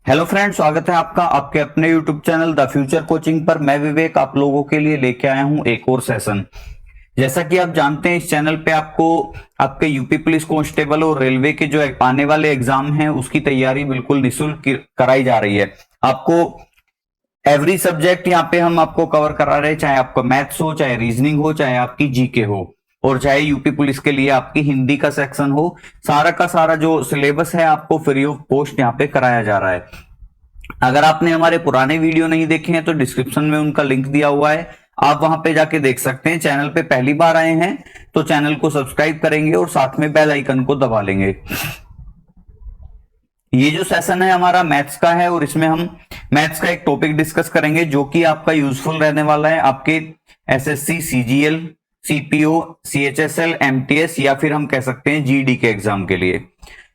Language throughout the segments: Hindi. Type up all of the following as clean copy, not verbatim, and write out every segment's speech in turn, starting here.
हेलो फ्रेंड्स, स्वागत है आपका आपके अपने YouTube channel the future coaching पर। मैं विवेक आप लोगों के लिए लेके आया हूं एक और सेशन। जैसा कि आप जानते हैं, इस चैनल पे आपको आपके यूपी पुलिस कांस्टेबल और रेलवे के जो आने वाले एग्जाम हैं उसकी तैयारी बिल्कुल निःशुल्क कराई जा रही है। आपको एवरी सब्जेक्ट यहाँ पे हम आपको कवर करा रहे हैं, चाहे आपका मैथ्स हो, चाहे रीजनिंग हो, चाहे आपकी जीके हो, और चाहे यूपी पुलिस के लिए आपकी हिंदी का सेक्शन हो। सारा का सारा जो सिलेबस है आपको फ्री ऑफ कॉस्ट यहाँ पे कराया जा रहा है। अगर आपने हमारे पुराने वीडियो नहीं देखे हैं तो डिस्क्रिप्शन में उनका लिंक दिया हुआ है, आप वहां पे जाके देख सकते हैं। चैनल पे पहली बार आए हैं तो चैनल को सब्सक्राइब करेंगे और साथ में बेल आइकन को दबा लेंगे। ये जो सेशन है हमारा मैथ्स का है और इसमें हम मैथ्स का एक टॉपिक डिस्कस करेंगे जो कि आपका यूजफुल रहने वाला है आपके SSC, CGL, CPO, CHSL, MTS या फिर हम कह सकते हैं जीडी के एग्जाम के लिए।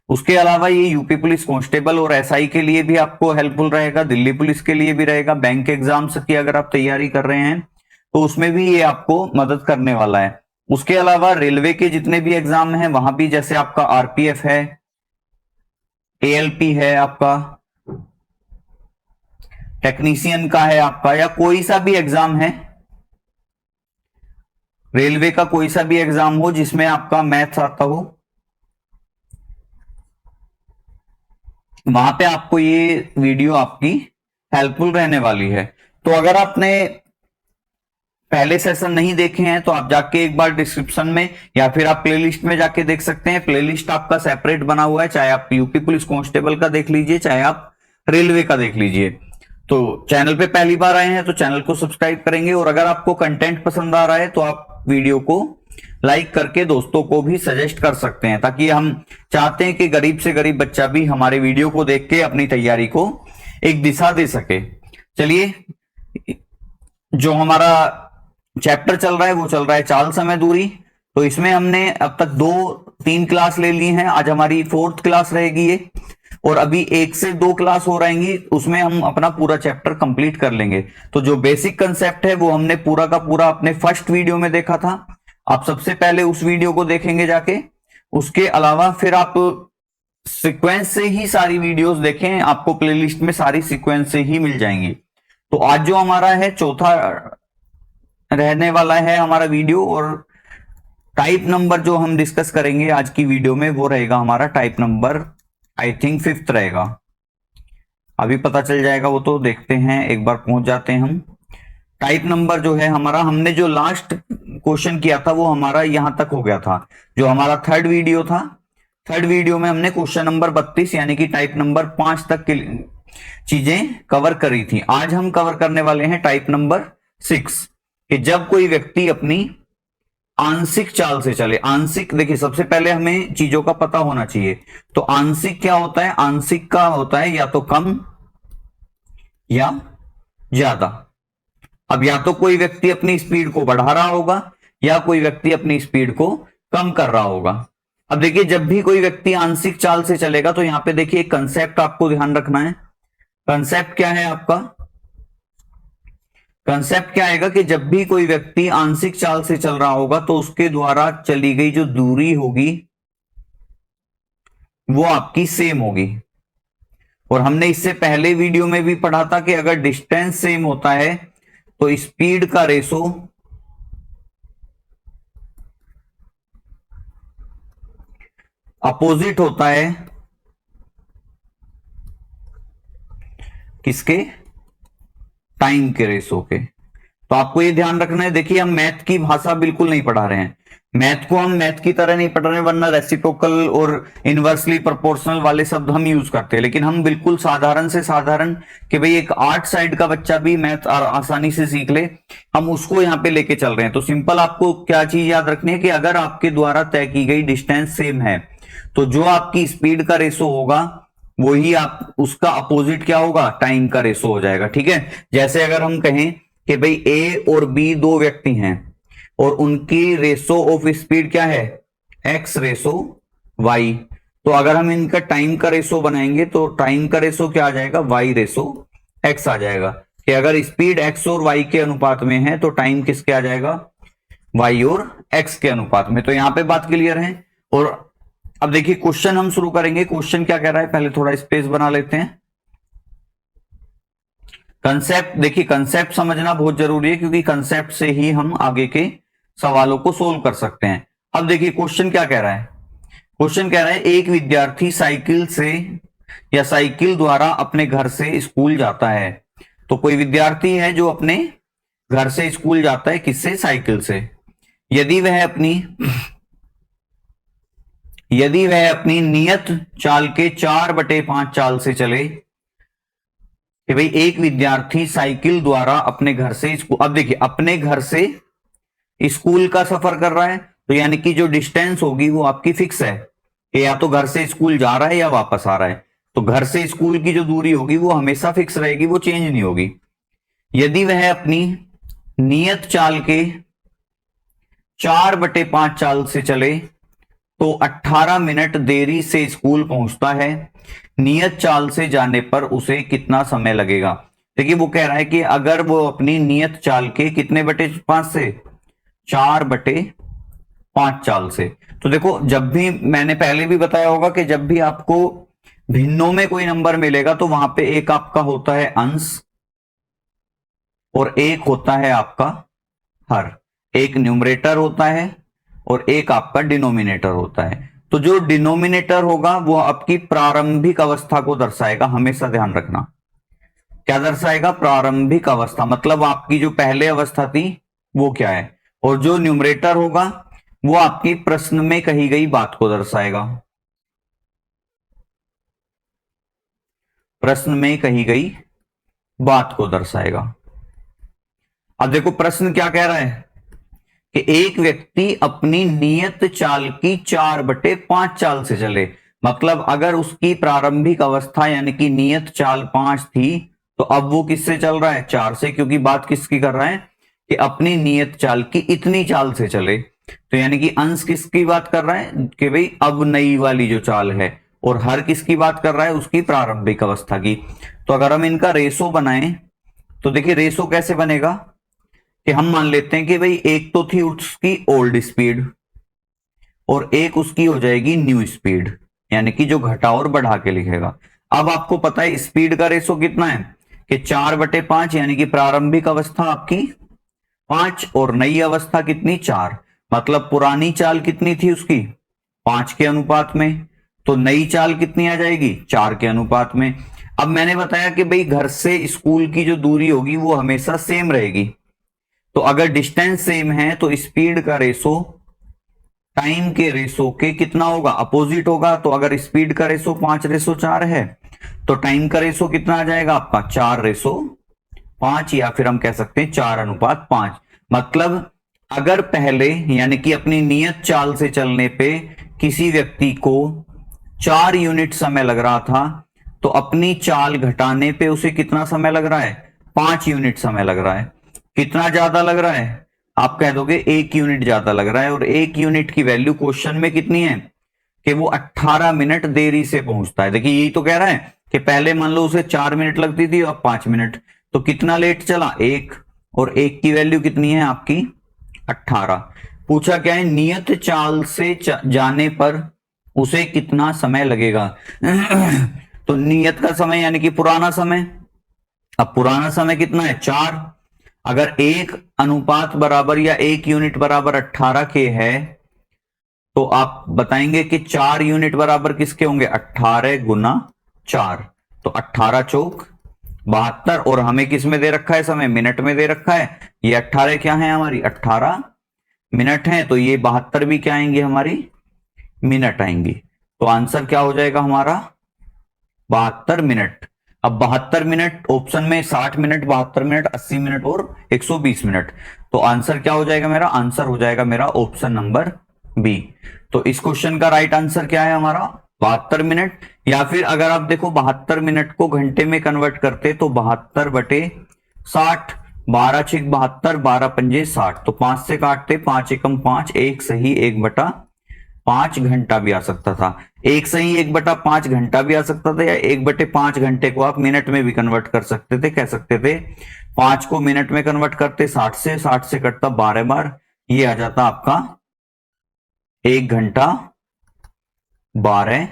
उसके अलावा ये यूपी पुलिस कांस्टेबल और एसआई के लिए भी आपको हेल्पफुल रहेगा, दिल्ली पुलिस के लिए भी रहेगा, बैंक एग्जाम्स की अगर आप तैयारी कर रहे हैं तो उसमें भी ये आपको मदद करने वाला है। उसके अलावा रेलवे के जितने भी एग्जाम हैं वहां भी, जैसे आपका आरपीएफ है, एएलपी है, आपका टेक्नीशियन का है आपका, या कोई सा भी एग्जाम है, रेलवे का कोई सा भी एग्जाम हो जिसमें आपका मैथ्स आता हो, वहां पे आपको ये वीडियो आपकी हेल्पफुल रहने वाली है। तो अगर आपने पहले सेशन नहीं देखे हैं तो आप जाके एक बार डिस्क्रिप्शन में या फिर आप प्लेलिस्ट में जाके देख सकते हैं। प्लेलिस्ट आपका सेपरेट बना हुआ है, चाहे आप यूपी पुलिस कांस्टेबल का देख लीजिए, चाहे आप रेलवे का देख लीजिए। तो चैनल पे पहली बार आए हैं तो चैनल को सब्सक्राइब करेंगे, और अगर आपको कंटेंट पसंद आ रहा है तो आप वीडियो को लाइक करके दोस्तों को भी सजेस्ट कर सकते हैं, ताकि हम चाहते हैं कि गरीब से गरीब बच्चा भी हमारे वीडियो को देख के अपनी तैयारी को एक दिशा दे सके। चलिए, जो हमारा चैप्टर चल रहा है वो चल रहा है चाल समय दूरी। तो इसमें हमने अब तक 2-3 क्लास ले ली हैं, आज हमारी 4th क्लास रहेगी ये, और अभी 1 से 2 क्लास हो रहेंगी, उसमें हम अपना पूरा चैप्टर कंप्लीट कर लेंगे। तो जो बेसिक कंसेप्ट है वो हमने पूरा का पूरा अपने फर्स्ट वीडियो में देखा था। आप सबसे पहले उस वीडियो को देखेंगे जाके, उसके अलावा फिर आप सीक्वेंस से ही सारी वीडियोस देखें, आपको प्लेलिस्ट में सारी सीक्वेंस से ही मिल जाएंगी। तो आज जो हमारा है चौथा रहने वाला है हमारा वीडियो, और टाइप नंबर जो हम डिस्कस करेंगे आज की वीडियो में वो रहेगा हमारा type number, I think 5th रहेगा। अभी पता चल जाएगा, वो तो देखते हैं, एक बार पहुंच जाते हैं हम। टाइप नंबर जो है हमारा, हमने जो लास्ट क्वेश्चन किया था वो हमारा यहां तक हो गया था, जो हमारा 3rd वीडियो था। 3rd वीडियो में हमने क्वेश्चन नंबर 32 यानी कि टाइप नंबर 5 तक की चीजें कवर करी थी। आज हम कवर करने वाले हैं टाइप नंबर 6, कि जब कोई व्यक्ति अपनी आंशिक चाल से चले। आंशिक, देखिए सबसे पहले हमें चीजों का पता होना चाहिए। तो आंशिक क्या होता है? आंशिक का होता है या तो कम या ज्यादा। अब या तो कोई व्यक्ति अपनी स्पीड को बढ़ा रहा होगा या कोई व्यक्ति अपनी स्पीड को कम कर रहा होगा। अब देखिए, जब भी कोई व्यक्ति आंशिक चाल से चलेगा तो यहां पे देखिए एक कंसेप्ट आपको ध्यान रखना है। कंसेप्ट क्या है आपका? कंसेप्ट क्या आएगा कि जब भी कोई व्यक्ति आंशिक चाल से चल रहा होगा तो उसके द्वारा चली गई जो दूरी होगी वो आपकी सेम होगी। और हमने इससे पहले वीडियो में भी पढ़ा था कि अगर डिस्टेंस सेम होता है तो स्पीड का रेशो अपोजिट होता है किसके? टाइम के रेशो के। तो आपको ये ध्यान रखना है। देखिए, हम मैथ की भाषा बिल्कुल नहीं पढ़ा रहे हैं, मैथ को हम मैथ की तरह नहीं पढ़ रहे हैं, वरना रेसिप्रोकल और इनवर्सली प्रोपोर्शनल वाले शब्द हम यूज करते हैं। लेकिन हम बिल्कुल साधारण से साधारण, कि भाई एक आर्ट साइड का बच्चा भी मैथ आसानी से सीख ले, हम उसको यहाँ पे लेके चल रहे हैं। तो सिंपल आपको क्या चीज याद रखनी है कि अगर आपके द्वारा तय की गई डिस्टेंस सेम है तो जो आपकी स्पीड का रेशो होगा वही आप उसका अपोजिट क्या होगा? टाइम का रेशो हो जाएगा। ठीक है, जैसे अगर हम कहें कि भाई ए और बी दो व्यक्ति हैं और उनकी रेशो ऑफ स्पीड क्या है? X ratio Y. तो अगर हम इनका टाइम का रेशो बनाएंगे तो टाइम का रेशो क्या आ जाएगा? वाई रेशो एक्स आ जाएगा। कि अगर स्पीड एक्स और वाई के अनुपात में है तो टाइम किसके आ जाएगा? वाई और एक्स के अनुपात में। तो यहां पे बात क्लियर है। और अब देखिए क्वेश्चन हम शुरू करेंगे। क्वेश्चन क्या कह रहा है, पहले थोड़ा स्पेस बना लेते हैं। कंसेप्ट देखिए, कंसेप्ट समझना बहुत जरूरी है, क्योंकि कंसेप्ट से ही हम आगे के सवालों को सोल्व कर सकते हैं। अब देखिए क्वेश्चन क्या कह रहा है। क्वेश्चन कह रहा है एक विद्यार्थी साइकिल से या साइकिल द्वारा अपने घर से स्कूल जाता है। तो कोई विद्यार्थी है जो अपने घर से स्कूल जाता है, किससे? साइकिल से। यदि वह अपनी नियत चाल के 4/5 चाल से चले, कि भाई एक विद्यार्थी साइकिल द्वारा अपने घर से स्कूल, अब देखिए अपने घर से स्कूल का सफर कर रहा है, तो यानी कि जो डिस्टेंस होगी वो आपकी फिक्स है, कि या तो घर से स्कूल जा रहा है या वापस आ रहा है। तो घर से स्कूल की जो दूरी होगी वो हमेशा फिक्स रहेगी, वो चेंज नहीं होगी। यदि वह अपनी नियत चाल के 4/5 चाल से चले तो 18 मिनट देरी से स्कूल पहुंचता है। नियत चाल से जाने पर उसे कितना समय लगेगा? देखिए वो कह रहा है कि अगर वो अपनी नियत चाल के कितने बटे 5 से 4/5 चाल से, तो देखो जब भी, मैंने पहले भी बताया होगा कि जब भी आपको भिन्नों में कोई नंबर मिलेगा तो वहां पे एक आपका होता है अंश और एक होता है आपका हर। एक न्यूमरेटर होता है और एक आपका डिनोमिनेटर होता है। तो जो डिनोमिनेटर होगा वो आपकी प्रारंभिक अवस्था को दर्शाएगा, हमेशा ध्यान रखना। क्या दर्शाएगा? प्रारंभिक अवस्था, मतलब आपकी जो पहले अवस्था थी वो क्या है। और जो न्यूमरेटर होगा वो आपकी प्रश्न में कही गई बात को दर्शाएगा, प्रश्न में कही गई बात को दर्शाएगा। अब देखो प्रश्न क्या कह रहा है कि एक व्यक्ति अपनी नियत चाल की 4/5 चाल से चले, मतलब अगर उसकी प्रारंभिक अवस्था यानी कि नियत चाल 5 थी, तो अब वो किससे चल रहा है? 4 से, क्योंकि बात किसकी कर रहा है कि अपनी नियत चाल की इतनी चाल से चले। तो यानी कि अंश किसकी बात कर रहा है कि भाई अब नई वाली जो चाल है, और हर किसकी बात कर रहा है? उसकी प्रारंभिक अवस्था की। तो अगर हम इनका रेशो बनाएं तो देखिए रेशो कैसे बनेगा कि हम मान लेते हैं कि भाई एक तो थी उसकी ओल्ड स्पीड और एक उसकी हो जाएगी न्यू स्पीड, यानी कि जो घटा और बढ़ा के लिखेगा। अब आपको पता है स्पीड का रेशो कितना है कि 4/5, यानी कि प्रारंभिक अवस्था आपकी 5 और नई अवस्था कितनी? 4। मतलब पुरानी चाल कितनी थी उसकी? 5 के अनुपात में। तो नई चाल कितनी आ जाएगी? 4 के अनुपात में। अब मैंने बताया कि भाई घर से स्कूल की जो दूरी होगी वो हमेशा सेम रहेगी। तो अगर डिस्टेंस सेम है तो स्पीड का रेशो टाइम के रेशो के कितना होगा? अपोजिट होगा। तो अगर स्पीड का रेशो 5/4 है तो टाइम का रेशो कितना आ जाएगा आपका? 4/5, या फिर हम कह सकते हैं 4:5। मतलब अगर पहले यानी कि अपनी नियत चाल से चलने पे किसी व्यक्ति को 4 यूनिट समय लग रहा था, तो अपनी चाल घटाने पे उसे कितना समय लग रहा है? 5 यूनिट समय लग रहा है। कितना ज्यादा लग रहा है? आप कह दोगे 1 यूनिट ज्यादा लग रहा है। और 1 यूनिट की वैल्यू क्वेश्चन में कितनी है कि वो 18 मिनट देरी से पहुंचता है। देखिए यही तो कह रहा है कि पहले मान लो उसे 4 मिनट लगती थी और 5 मिनट, तो कितना लेट चला? 1। और 1 की वैल्यू कितनी है आपकी? 18। पूछा क्या है? नियत चाल से जाने पर उसे कितना समय लगेगा? तो नियत का समय यानी कि पुराना समय। अब पुराना समय कितना है? 4। अगर 1 अनुपात बराबर या 1 यूनिट बराबर 18 के है, तो आप बताएंगे कि 4 यूनिट बराबर किसके होंगे? 18 गुना 4। तो 18 चौक 72। और हमें किस में दे रखा है समय? मिनट में दे रखा है। ये 18 क्या है हमारी? 18 मिनट है। तो ये 72 भी क्या आएंगी हमारी? मिनट आएंगी। तो आंसर क्या हो जाएगा हमारा? 72 मिनट। अब 72 मिनट ऑप्शन में 60 मिनट, 72 मिनट, 80 मिनट और 120 मिनट। तो आंसर क्या हो जाएगा मेरा? आंसर हो जाएगा मेरा ऑप्शन नंबर बी। तो इस क्वेश्चन का राइट आंसर क्या है हमारा? 72 मिनट। या फिर अगर आप देखो 72 मिनट को घंटे में कन्वर्ट करते तो 72/60, 12 × 72, 12 × 60। तो 5 से काटते, 5 × 5, 1 सही 1/5 घंटा भी आ सकता था। 1 सही 1/5 घंटा भी आ सकता था, या 1/5 घंटे को आप मिनट में भी कन्वर्ट कर सकते थे। कह सकते थे 5 को मिनट में कन्वर्ट करते 60 से, 60 से कटता 12 बार, ये आ जाता आपका 1 घंटा 12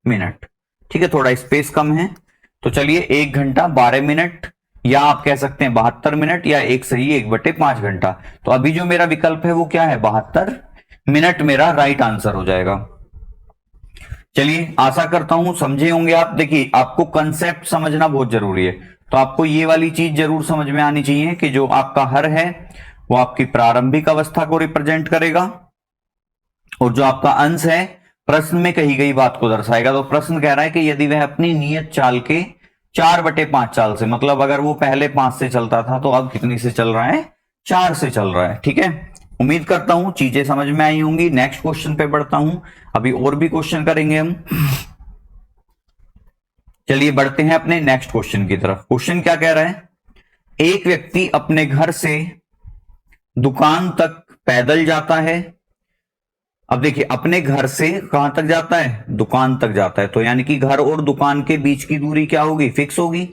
मिनट। ठीक है, थोड़ा स्पेस कम है। तो चलिए 1 घंटा 12 मिनट या आप कह सकते हैं 72 मिनट, या एक सही 1/5 घंटा। तो अभी जो मेरा विकल्प है वो क्या है, 72 मिनट मेरा राइट आंसर हो जाएगा। चलिए, आशा करता हूं समझे होंगे आप। देखिए, आपको कंसेप्ट समझना बहुत जरूरी है, तो आपको ये वाली चीज जरूर समझ में आनी चाहिए कि जो आपका हर है वो आपकी प्रारंभिक अवस्था को रिप्रेजेंट करेगा, और जो आपका अंश है प्रश्न में कही गई बात को दर्शाएगा। तो प्रश्न कह रहा है कि यदि वह अपनी नियत चाल के 4/5 चाल से, मतलब अगर वो पहले 5 से चलता था तो अब कितनी से चल रहा है, 4 से चल रहा है। ठीक है, उम्मीद करता हूं चीजें समझ में आई होंगी। नेक्स्ट क्वेश्चन पे बढ़ता हूं, अभी और भी क्वेश्चन करेंगे हम। चलिए बढ़ते हैं अपने नेक्स्ट क्वेश्चन की तरफ। क्वेश्चन क्या कह रहा है, एक व्यक्ति अपने घर से दुकान तक पैदल जाता है। अब देखिए, अपने घर से कहां तक जाता है, दुकान तक जाता है, तो यानी कि घर और दुकान के बीच की दूरी क्या होगी, फिक्स होगी।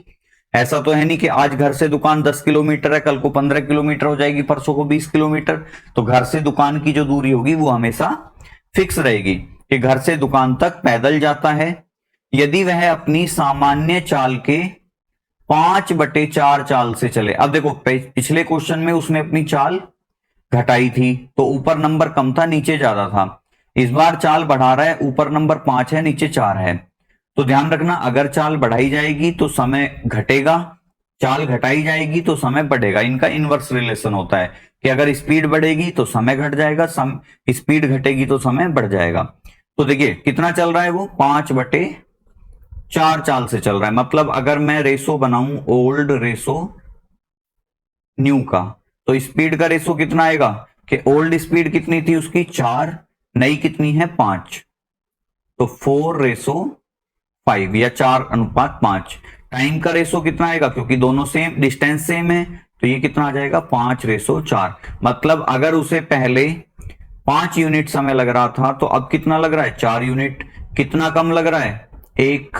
ऐसा तो है नहीं कि आज घर से दुकान 10 किलोमीटर है, कल को 15 किलोमीटर हो जाएगी, परसों को 20 किलोमीटर। तो घर से दुकान की जो दूरी होगी वो हमेशा फिक्स रहेगी कि घर से दुकान तक पैदल जाता है यदि वह अपनी सामान्य चाल के 5/4 चाल से चले। अब देखो, पिछले क्वेश्चन में उसने अपनी चाल घटाई थी तो ऊपर नंबर कम था, नीचे ज्यादा था। इस बार चाल बढ़ा रहा है, ऊपर नंबर 5 है, नीचे 4 है। तो ध्यान रखना, अगर चाल बढ़ाई जाएगी तो समय घटेगा, चाल घटाई जाएगी तो समय बढ़ेगा। इनका इनवर्स रिलेशन होता है कि अगर स्पीड बढ़ेगी तो समय घट जाएगा, स्पीड घटेगी तो समय बढ़ जाएगा। तो देखिए कितना चल रहा है वो, 5/4 चाल से चल रहा है। मतलब अगर मैं रेशो बनाऊं ओल्ड रेशो न्यू का, तो स्पीड का रेशो कितना आएगा कि ओल्ड स्पीड कितनी थी उसकी 4, नई कितनी है 5, तो 4/5 या 4:5। टाइम का रेशो कितना आएगा, क्योंकि दोनों सेम डिस्टेंस सेम है, तो ये कितना आ जाएगा 5/4। मतलब अगर उसे पहले 5 यूनिट समय लग रहा था तो अब कितना लग रहा है, 4 यूनिट। कितना कम लग रहा है, एक।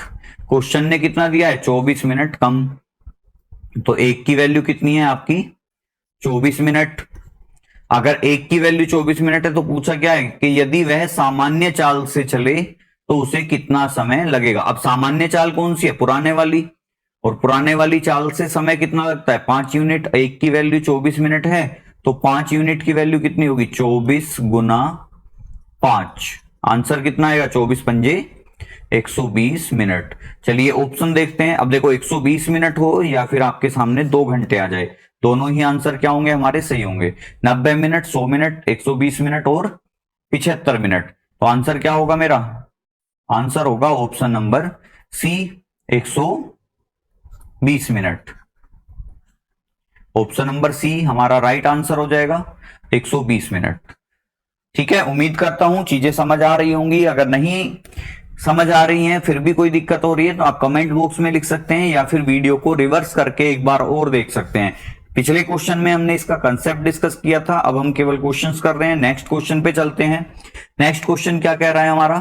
क्वेश्चन ने कितना दिया है, 24 मिनट कम, तो एक की वैल्यू कितनी है आपकी 24 मिनट। अगर एक की वैल्यू 24 मिनट है तो पूछा क्या है कि यदि वह सामान्य चाल से चले तो उसे कितना समय लगेगा। अब सामान्य चाल कौन सी है, पुराने वाली, और पुराने वाली चाल से समय कितना लगता है 5 यूनिट। एक की वैल्यू 24 मिनट है तो 5 यूनिट की वैल्यू कितनी होगी, 24 गुना 5। आंसर कितना आएगा, 24×5 120 मिनट। चलिए ऑप्शन देखते हैं। अब देखो 120 मिनट हो या फिर आपके सामने 2 घंटे आ जाए, दोनों ही आंसर क्या होंगे हमारे, सही होंगे। 90 मिनट, 100 मिनट, 120 मिनट और 75 मिनट। तो आंसर क्या होगा मेरा, आंसर होगा option number C, 120 minute. Option number C हमारा राइट आंसर हो जाएगा, 120 मिनट। ठीक है, उम्मीद करता हूं चीजें समझ आ रही होंगी। अगर नहीं समझ आ रही हैं, फिर भी कोई दिक्कत हो रही है तो आप कमेंट बॉक्स में लिख सकते हैं, या फिर वीडियो को रिवर्स करके एक बार और देख सकते हैं। पिछले क्वेश्चन में हमने इसका कंसेप्ट डिस्कस किया था, अब हम केवल क्वेश्चंस कर रहे हैं। नेक्स्ट क्वेश्चन पे चलते हैं। नेक्स्ट क्वेश्चन क्या कह रहा है हमारा,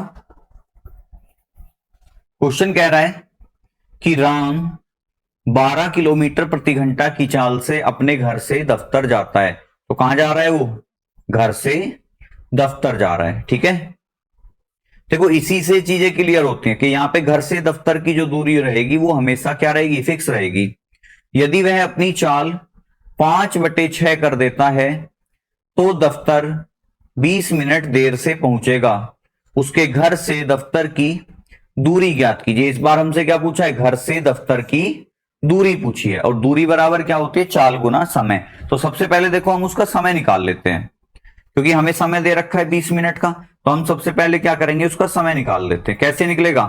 क्वेश्चन कह रहा है कि राम 12 किलोमीटर प्रति घंटा की चाल से अपने घर से दफ्तर जाता है। तो कहां जा रहा है वो, घर से दफ्तर जा रहा है। ठीक है, देखो इसी से चीजें क्लियर होती हैं कि यहां पे घर से दफ्तर की जो दूरी रहेगी वो हमेशा क्या रहेगी, फिक्स रहेगी। यदि वह अपनी चाल 5/6 कर देता है तो दफ्तर 20 मिनट देर से पहुंचेगा। उसके घर से दफ्तर की दूरी ज्ञात कीजिए। इस बार हमसे क्या पूछा है, घर से दफ्तर की दूरी पूछी है, और दूरी बराबर क्या होती है, चाल गुना समय। तो सबसे पहले देखो हम उसका समय निकाल लेते हैं, क्योंकि हमें समय दे रखा है 20 मिनट का। तो हम सबसे पहले क्या करेंगे, उसका समय निकाल लेते हैं। कैसे निकलेगा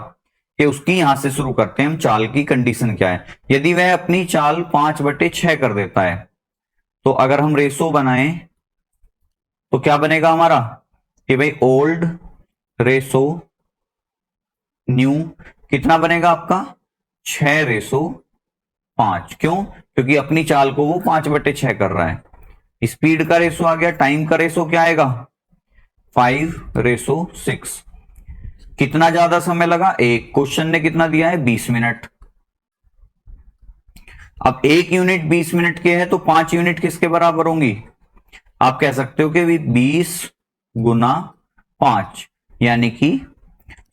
कि उसकी यहां से शुरू करते हैं हम, चाल की कंडीशन क्या है। यदि वह अपनी चाल 5/6 कर देता है तो अगर हम रेशो बनाएं तो क्या बनेगा हमारा कि भाई ओल्ड रेशो न्यू कितना बनेगा आपका 6/5। क्यों, क्योंकि अपनी चाल को वो 5/6 कर रहा है। स्पीड का रेशो आ गया, टाइम का रेशो क्या आएगा 5/6। कितना ज्यादा समय लगा, एक। क्वेश्चन ने कितना दिया है 20 मिनट। अब एक यूनिट 20 मिनट के है तो 5 यूनिट किसके बराबर होंगी, आप कह सकते हो कि 20 गुना 5 यानी कि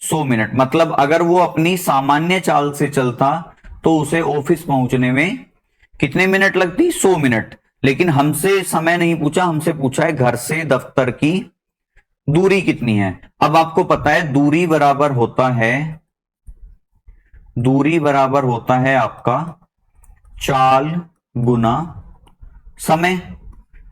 100 मिनट। मतलब अगर वो अपनी सामान्य चाल से चलता तो उसे ऑफिस पहुंचने में कितने मिनट लगती? 100 मिनट। लेकिन हमसे समय नहीं पूछा, हमसे पूछा है घर से दफ्तर की दूरी कितनी है। अब आपको पता है दूरी बराबर होता है आपका चाल गुना समय।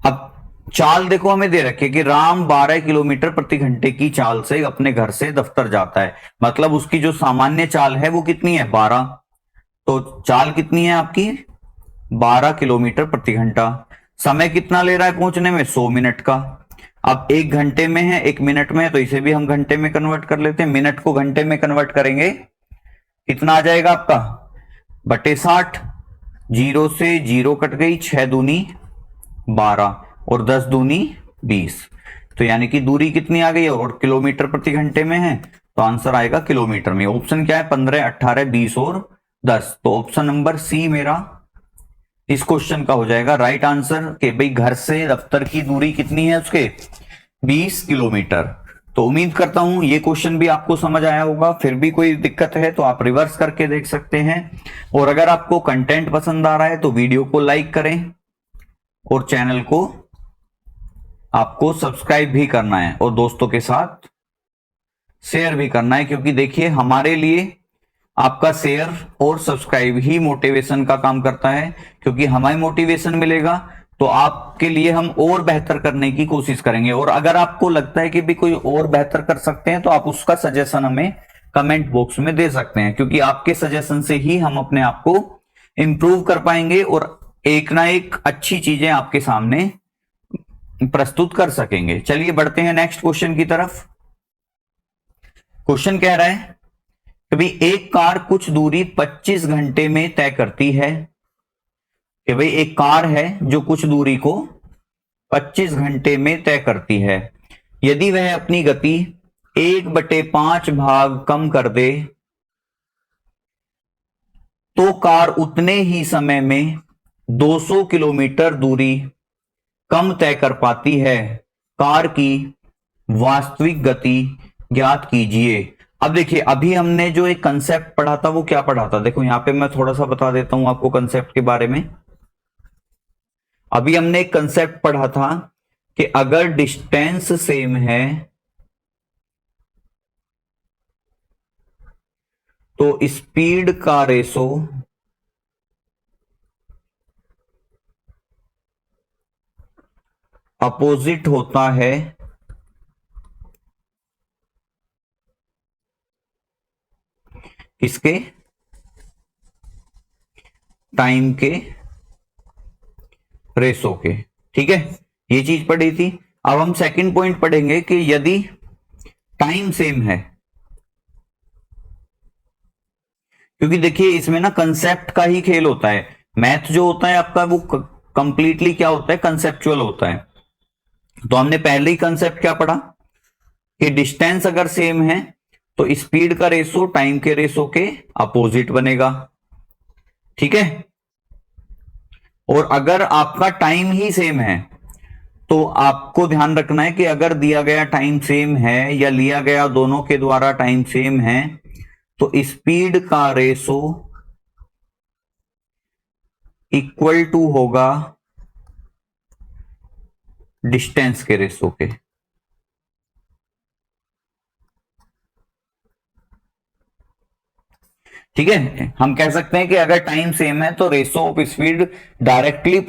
अब चाल देखो हमें दे रखी है कि राम 12 किलोमीटर प्रति घंटे की चाल से अपने घर से दफ्तर जाता है, मतलब उसकी जो सामान्य चाल है वो कितनी है? 12। तो चाल कितनी है आपकी? 12 किलोमीटर प्रति घंटा। समय कितना ले रहा है पहुंचने में? 100 मिनट का। अब 1 घंटे में है, 1 मिनट में है, तो इसे भी हम घंटे में कन्वर्ट कर लेते हैं। मिनट को घंटे में कन्वर्ट करेंगे, कितना आ जाएगा आपका? बटे 60। 0 से 0 कट गई, 6 दूनी 12 और 10 दूनी 20। तो यानी कि दूरी कितनी आ गई है? और किलोमीटर प्रति घंटे में है, तो आंसर आएगा किलोमीटर में। ऑप्शन क्या है? 15, 18, 20 और 10। तो ऑप्शन नंबर सी मेरा इस क्वेश्चन का हो जाएगा राइट आंसर कि भाई घर से दफ्तर की दूरी कितनी है उसके? 20 किलोमीटर। तो उम्मीद करता हूं ये क्वेश्चन भी आपको समझ आया होगा। फिर भी कोई दिक्कत है तो आप रिवर्स करके देख सकते हैं। और अगर आपको कंटेंट पसंद आ रहा है तो वीडियो को लाइक करें और चैनल को आपको सब्सक्राइब भी करना है और दोस्तों के साथ शेयर भी करना है, क्योंकि देखिए हमारे लिए आपका शेयर और सब्सक्राइब ही मोटिवेशन का काम करता है। क्योंकि हमें मोटिवेशन मिलेगा तो आपके लिए हम और बेहतर करने की कोशिश करेंगे। और अगर आपको लगता है कि भी कोई और बेहतर कर सकते हैं तो आप उसका सजेशन हमें कमेंट बॉक्स में दे सकते हैं, क्योंकि आपके सजेशन से ही हम अपने आप को इंप्रूव कर पाएंगे और एक ना एक अच्छी चीजें आपके सामने प्रस्तुत कर सकेंगे। चलिए बढ़ते हैं नेक्स्ट क्वेश्चन की तरफ। क्वेश्चन कह रहा है कि भाई एक कार कुछ दूरी 25 घंटे में तय करती है। कि भाई एक कार है जो कुछ दूरी को 25 घंटे में तय करती है। यदि वह अपनी गति 1/5 भाग कम कर दे तो कार उतने ही समय में 200 किलोमीटर दूरी कम तय कर पाती है। कार की वास्तविक गति ज्ञात कीजिए। अब देखिए अभी हमने जो एक कंसेप्ट पढ़ा था वो क्या पढ़ा था? देखो यहां पे मैं थोड़ा सा बता देता हूं आपको कंसेप्ट के बारे में। अभी हमने एक कंसेप्ट पढ़ा था कि अगर डिस्टेंस सेम है तो स्पीड का रेशो अपोजिट होता है किसके? टाइम के रेशो के। ठीक है, ये चीज पढ़ी थी। अब हम सेकंड पॉइंट पढ़ेंगे कि यदि टाइम सेम है, क्योंकि देखिए इसमें ना कंसेप्ट का ही खेल होता है। मैथ जो होता है आपका वो कंप्लीटली क्या होता है? कंसेप्चुअल होता है। तो हमने पहले ही कंसेप्ट क्या पढ़ा कि डिस्टेंस अगर सेम है तो स्पीड का रेशो टाइम के रेशो के अपोजिट बनेगा। ठीक है, और अगर आपका टाइम ही सेम है तो आपको ध्यान रखना है कि अगर दिया गया टाइम सेम है या लिया गया दोनों के द्वारा टाइम सेम है तो स्पीड का रेशो इक्वल टू होगा डिस्टेंस के रेशो के। ठीक है, हम कह सकते हैं कि अगर टाइम सेम है तो ratio of speed directly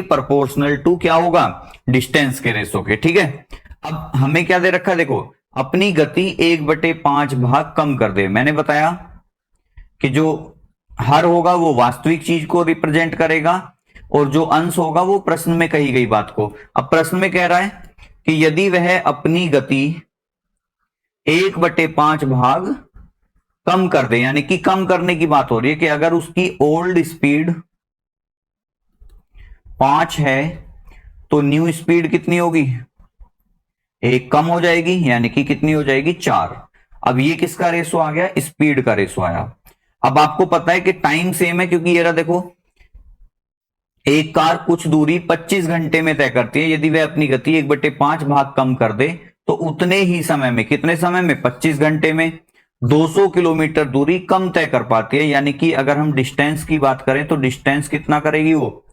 proportional to क्या होगा? डिस्टेंस के रेशो के। ठीक है, अब हमें क्या दे रखा है? देखो अपनी गति 1/5 भाग कम कर दे। मैंने बताया कि जो हर होगा वो वास्तविक चीज को रिप्रेजेंट करेगा और जो अंश होगा वो प्रश्न में कही गई बात को। अब प्रश्न में कह रहा है कि यदि वह अपनी गति 1/5 भाग कम कर दे, यानी कि कम करने की बात हो रही है कि अगर उसकी ओल्ड स्पीड 5 है तो न्यू स्पीड कितनी होगी? 1 कम हो जाएगी, यानी कि कितनी हो जाएगी? 4। अब ये किसका रेशो आ गया? स्पीड का रेशो आया। अब आपको पता है कि टाइम सेम है क्योंकि ये देखो एक कार कुछ दूरी 25 घंटे में तय करती है। यदि वह अपनी गति 1/5 भाग कम कर दे तो उतने ही समय में, कितने समय में? 25 घंटे में। 200 किलोमीटर दूरी कम तय कर पाती है। यानी कि अगर हम डिस्टेंस की बात करें तो डिस्टेंस कितना करेगी वो,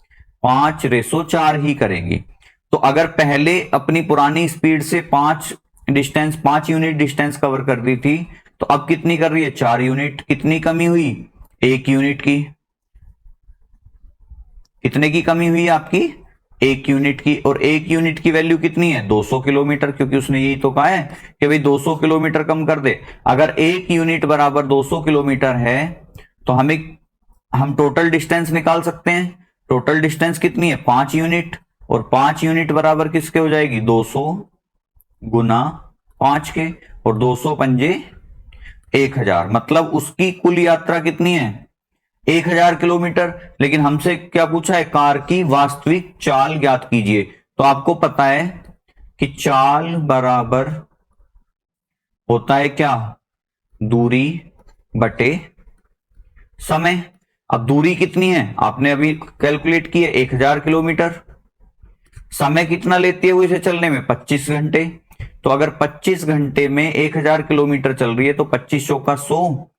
5/4 ही करेगी। तो अगर पहले अपनी पुरानी स्पीड से 5 यूनिट डिस्टेंस कवर कर दी थी, तो अब कितनी कर रही है, 4 यूनिट। कितनी कमी हुई, 1 यूनिट की। कितने की कमी हुई आपकी, 1 यूनिट की। और 1 यूनिट की वैल्यू कितनी है, 200 किलोमीटर, क्योंकि उसने यही तो कहा है कि भाई 200 किलोमीटर कम कर दे। अगर 1 यूनिट बराबर 200 किलोमीटर है तो हम टोटल डिस्टेंस निकाल सकते हैं। टोटल डिस्टेंस कितनी है, 5 यूनिट। और 5 यूनिट बराबर किसके हो जाएगी, 200 गुना 5 के। और 200 पंजे 1000, मतलब उसकी कुल यात्रा कितनी है, 1000 किलोमीटर। लेकिन हमसे क्या पूछा है, कार की वास्तविक चाल ज्ञात कीजिए। तो आपको पता है कि चाल बराबर होता है क्या, दूरी बटे समय। अब दूरी कितनी है आपने अभी कैलकुलेट की है, 1000 किलोमीटर। समय कितना लेती है वो इसे चलने में, 25 घंटे। तो अगर 25 घंटे में 1000 किलोमीटर चल रही है तो 25 चौका 100,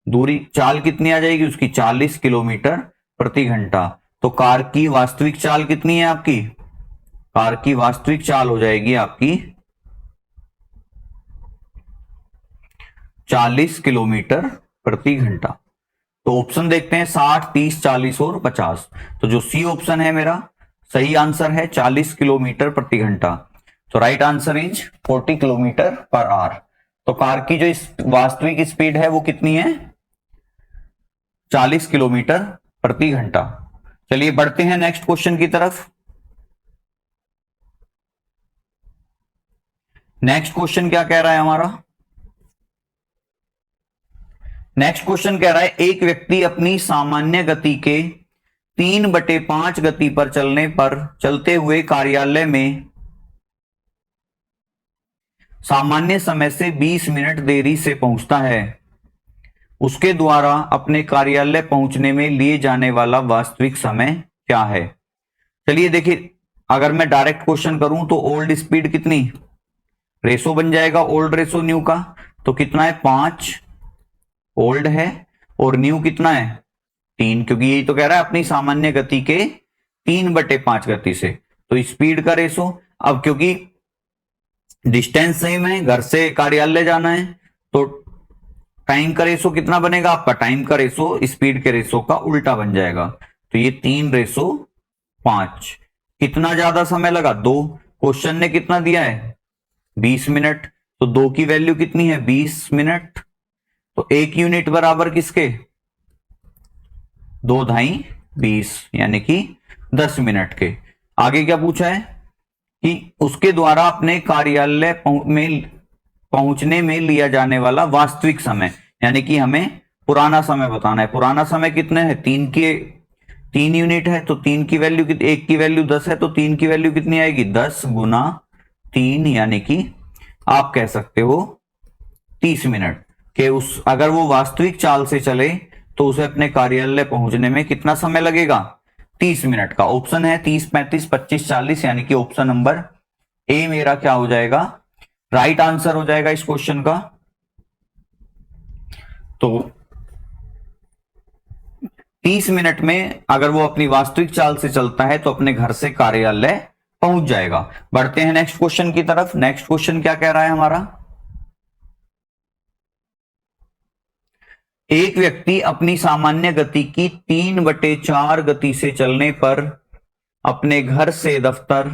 दूरी चाल कितनी आ जाएगी उसकी, 40 किलोमीटर प्रति घंटा। तो कार की वास्तविक चाल कितनी है आपकी, कार की वास्तविक चाल हो जाएगी आपकी 40 किलोमीटर प्रति घंटा। तो ऑप्शन देखते हैं, 60, 30, 40 और 50। तो जो सी ऑप्शन है मेरा सही आंसर है, 40 किलोमीटर प्रति घंटा। तो right answer is 40 kilometre per hour. तो कार की जो वास्तविक स्पीड है वो कितनी है, 40 किलोमीटर प्रति घंटा। चलिए बढ़ते हैं नेक्स्ट क्वेश्चन की तरफ। नेक्स्ट क्वेश्चन क्या कह रहा है हमारा, नेक्स्ट क्वेश्चन कह रहा है एक व्यक्ति अपनी सामान्य गति के 3/5 गति पर चलते हुए कार्यालय में सामान्य समय से 20 मिनट देरी से पहुंचता है। उसके द्वारा अपने कार्यालय पहुंचने में लिए जाने वाला वास्तविक समय क्या है। चलिए देखिए, अगर मैं डायरेक्ट क्वेश्चन करूं तो ओल्ड स्पीड कितनी, रेशो बन जाएगा ओल्ड रेशो न्यू का। तो कितना है, 5 ओल्ड है और न्यू कितना है, 3, क्योंकि यही तो कह रहा है अपनी सामान्य गति के 3/5 गति से। तो स्पीड का रेशो, अब क्योंकि डिस्टेंस सेम है, घर से कार्यालय जाना है, तो टाइम का रेशो कितना बनेगा आपका, टाइम का रेशो स्पीड के रेशो का उल्टा बन जाएगा। तो ये 3/5। कितना ज्यादा समय लगा, 2। क्वेश्चन ने कितना दिया है, 20 मिनट। तो 2 की वैल्यू कितनी है, 20 मिनट। तो 1 यूनिट बराबर किसके, 2 ढाई 20, यानी कि 10 मिनट के। आगे क्या पूछा है कि उसके द्वारा अपने कार्यालय में पहुंचने में लिया जाने वाला वास्तविक समय, यानी कि हमें पुराना समय बताना है। पुराना समय कितने है, 3 यूनिट है। तो 3 की वैल्यू, 1 की वैल्यू 10 है, तो 3 की वैल्यू कितनी आएगी, 10 गुना 3, यानी कि आप कह सकते हो 30 मिनट के। अगर वो वास्तविक चाल से चले तो उसे अपने कार्यालय पहुंचने में कितना समय लगेगा, 30 मिनट का। ऑप्शन है 30, 35, 25, 40, यानी कि ऑप्शन नंबर ए मेरा क्या हो जाएगा, राइट आंसर हो जाएगा इस क्वेश्चन का। तो 30 मिनट में अगर वो अपनी वास्तविक चाल से चलता है तो अपने घर से कार्यालय पहुंच जाएगा। बढ़ते हैं नेक्स्ट क्वेश्चन की तरफ। नेक्स्ट क्वेश्चन क्या कह रहा है हमारा, एक व्यक्ति अपनी सामान्य गति की 3/4 गति से चलने पर अपने घर से दफ्तर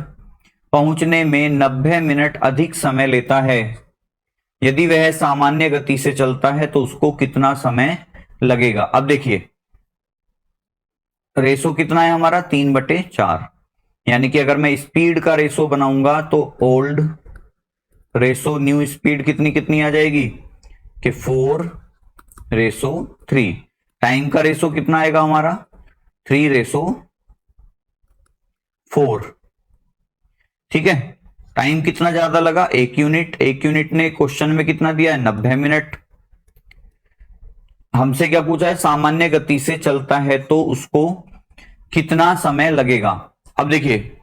पहुंचने में 90 मिनट अधिक समय लेता है। यदि वह सामान्य गति से चलता है तो उसको कितना समय लगेगा। अब देखिए रेशो कितना है हमारा, 3/4, यानी कि अगर मैं स्पीड का रेशो बनाऊंगा तो ओल्ड रेशो न्यू स्पीड कितनी कितनी आ जाएगी कि 4/3। टाइम का रेशो कितना आएगा हमारा, 3/4। ठीक है, टाइम कितना ज्यादा लगा, 1 यूनिट। 1 यूनिट ने क्वेश्चन में कितना दिया है, 90 मिनट। हमसे क्या पूछा है, सामान्य गति से चलता है तो उसको कितना समय लगेगा। अब देखिए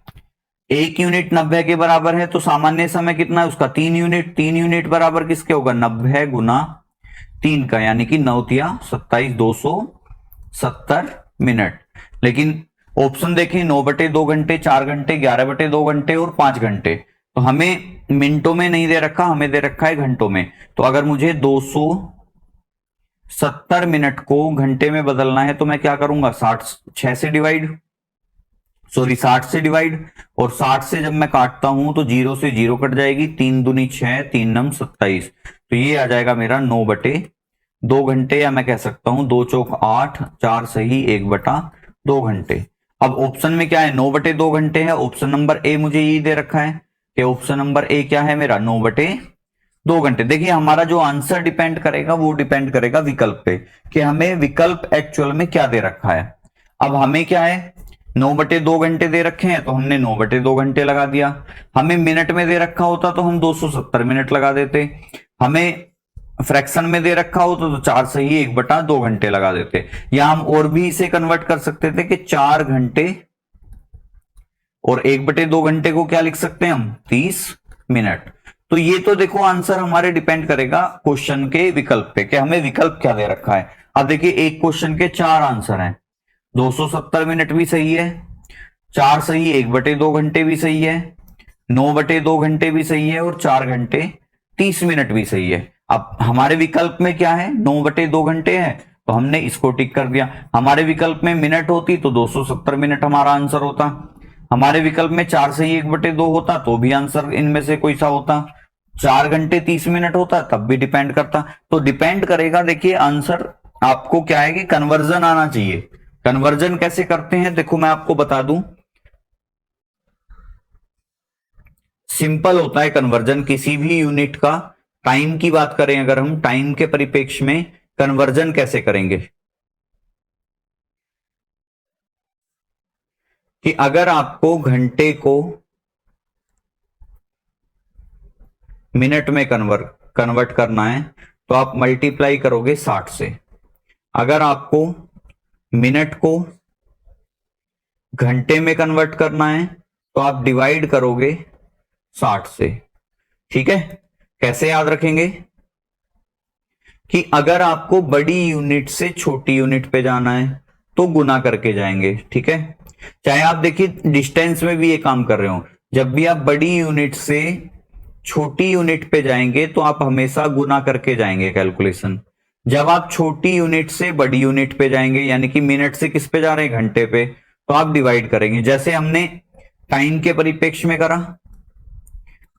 1 यूनिट 90 के बराबर है, तो सामान्य समय कितना है उसका, 3 यूनिट। 3 यूनिट बराबर किसके होगा, 90 गुना 3 का, यानी कि 9 तिया 27, 270 मिनट। लेकिन ऑप्शन देखें, 9/2 घंटे, 4 घंटे, 11/2 घंटे और 5 घंटे। तो हमें मिनटों में नहीं दे रखा, हमें दे रखा है घंटों में। तो अगर मुझे 270 मिनट को घंटे में बदलना है तो मैं क्या करूंगा, 60 से डिवाइड, सॉरी 60 से डिवाइड, और 60 से जब मैं काटता हूं तो 0 से 0 कट जाएगी, 3 दूनी 6, 3 नम 27। तो ये आ जाएगा मेरा 9/2 घंटे, या मैं कह सकता हूं 2 चौक 8, 4 सही 1/2 घंटे। अब ऑप्शन में क्या है, 9/2 घंटे है। ऑप्शन नंबर ए मुझे ये दे रखा है कि ऑप्शन नंबर ए क्या है मेरा, 9/2 घंटे। देखिए हमारा जो आंसर डिपेंड करेगा वो डिपेंड करेगा विकल्प पे, कि हमें विकल्प एक्चुअल में क्या दे रखा है। अब हमें क्या है, 9/2 घंटे दे रखे हैं तो हमने 9/2 घंटे लगा दिया। हमें मिनट में दे रखा होता तो हम 270 मिनट लगा देते। हमें फ्रैक्शन में दे रखा होता तो 4 सही 1/2 घंटे लगा देते। या हम और भी इसे कन्वर्ट कर सकते थे कि 4 घंटे और 1/2 घंटे को क्या लिख सकते हैं हम, 30 मिनट। तो ये तो देखो आंसर हमारे डिपेंड करेगा क्वेश्चन के विकल्प पे, कि हमें विकल्प क्या दे रखा है। अब देखिए एक क्वेश्चन के 4 आंसर हैं, 270 मिनट भी सही है, 4 सही 1/2 घंटे भी सही है, 9/2 घंटे भी सही है, और 4 घंटे 30 मिनट भी सही है। अब हमारे विकल्प में क्या है, 9/2 घंटे है तो हमने इसको टिक कर दिया। हमारे विकल्प में मिनट होती तो 270 मिनट हमारा आंसर होता। हमारे विकल्प में 4 सही 1/2 होता तो भी आंसर इनमें से कोई सा होता। 4 घंटे 30 मिनट होता तब भी डिपेंड करता। तो डिपेंड करेगा, देखिए आंसर आपको क्या है कि कन्वर्जन आना चाहिए। कन्वर्जन कैसे करते हैं देखो मैं आपको बता दूं, सिंपल होता है कन्वर्जन किसी भी यूनिट का। टाइम की बात करें अगर हम, टाइम के परिप्रेक्ष्य में कन्वर्जन कैसे करेंगे, कि अगर आपको घंटे को मिनट में कन्वर्ट करना है तो आप मल्टीप्लाई करोगे 60 से। अगर आपको मिनट को घंटे में कन्वर्ट करना है तो आप डिवाइड करोगे 60 से। ठीक है, कैसे याद रखेंगे, कि अगर आपको बड़ी यूनिट से छोटी यूनिट पे जाना है तो गुना करके जाएंगे। ठीक है, चाहे आप देखिए डिस्टेंस में भी ये काम कर रहे हो, जब भी आप बड़ी यूनिट से छोटी यूनिट पे जाएंगे तो आप हमेशा गुना करके जाएंगे कैलकुलेशन। जब आप छोटी यूनिट से बड़ी यूनिट पे जाएंगे, यानी कि मिनट से किस पे जा रहे हैं, घंटे पे, तो आप डिवाइड करेंगे। जैसे हमने टाइम के परिप्रेक्ष्य में करा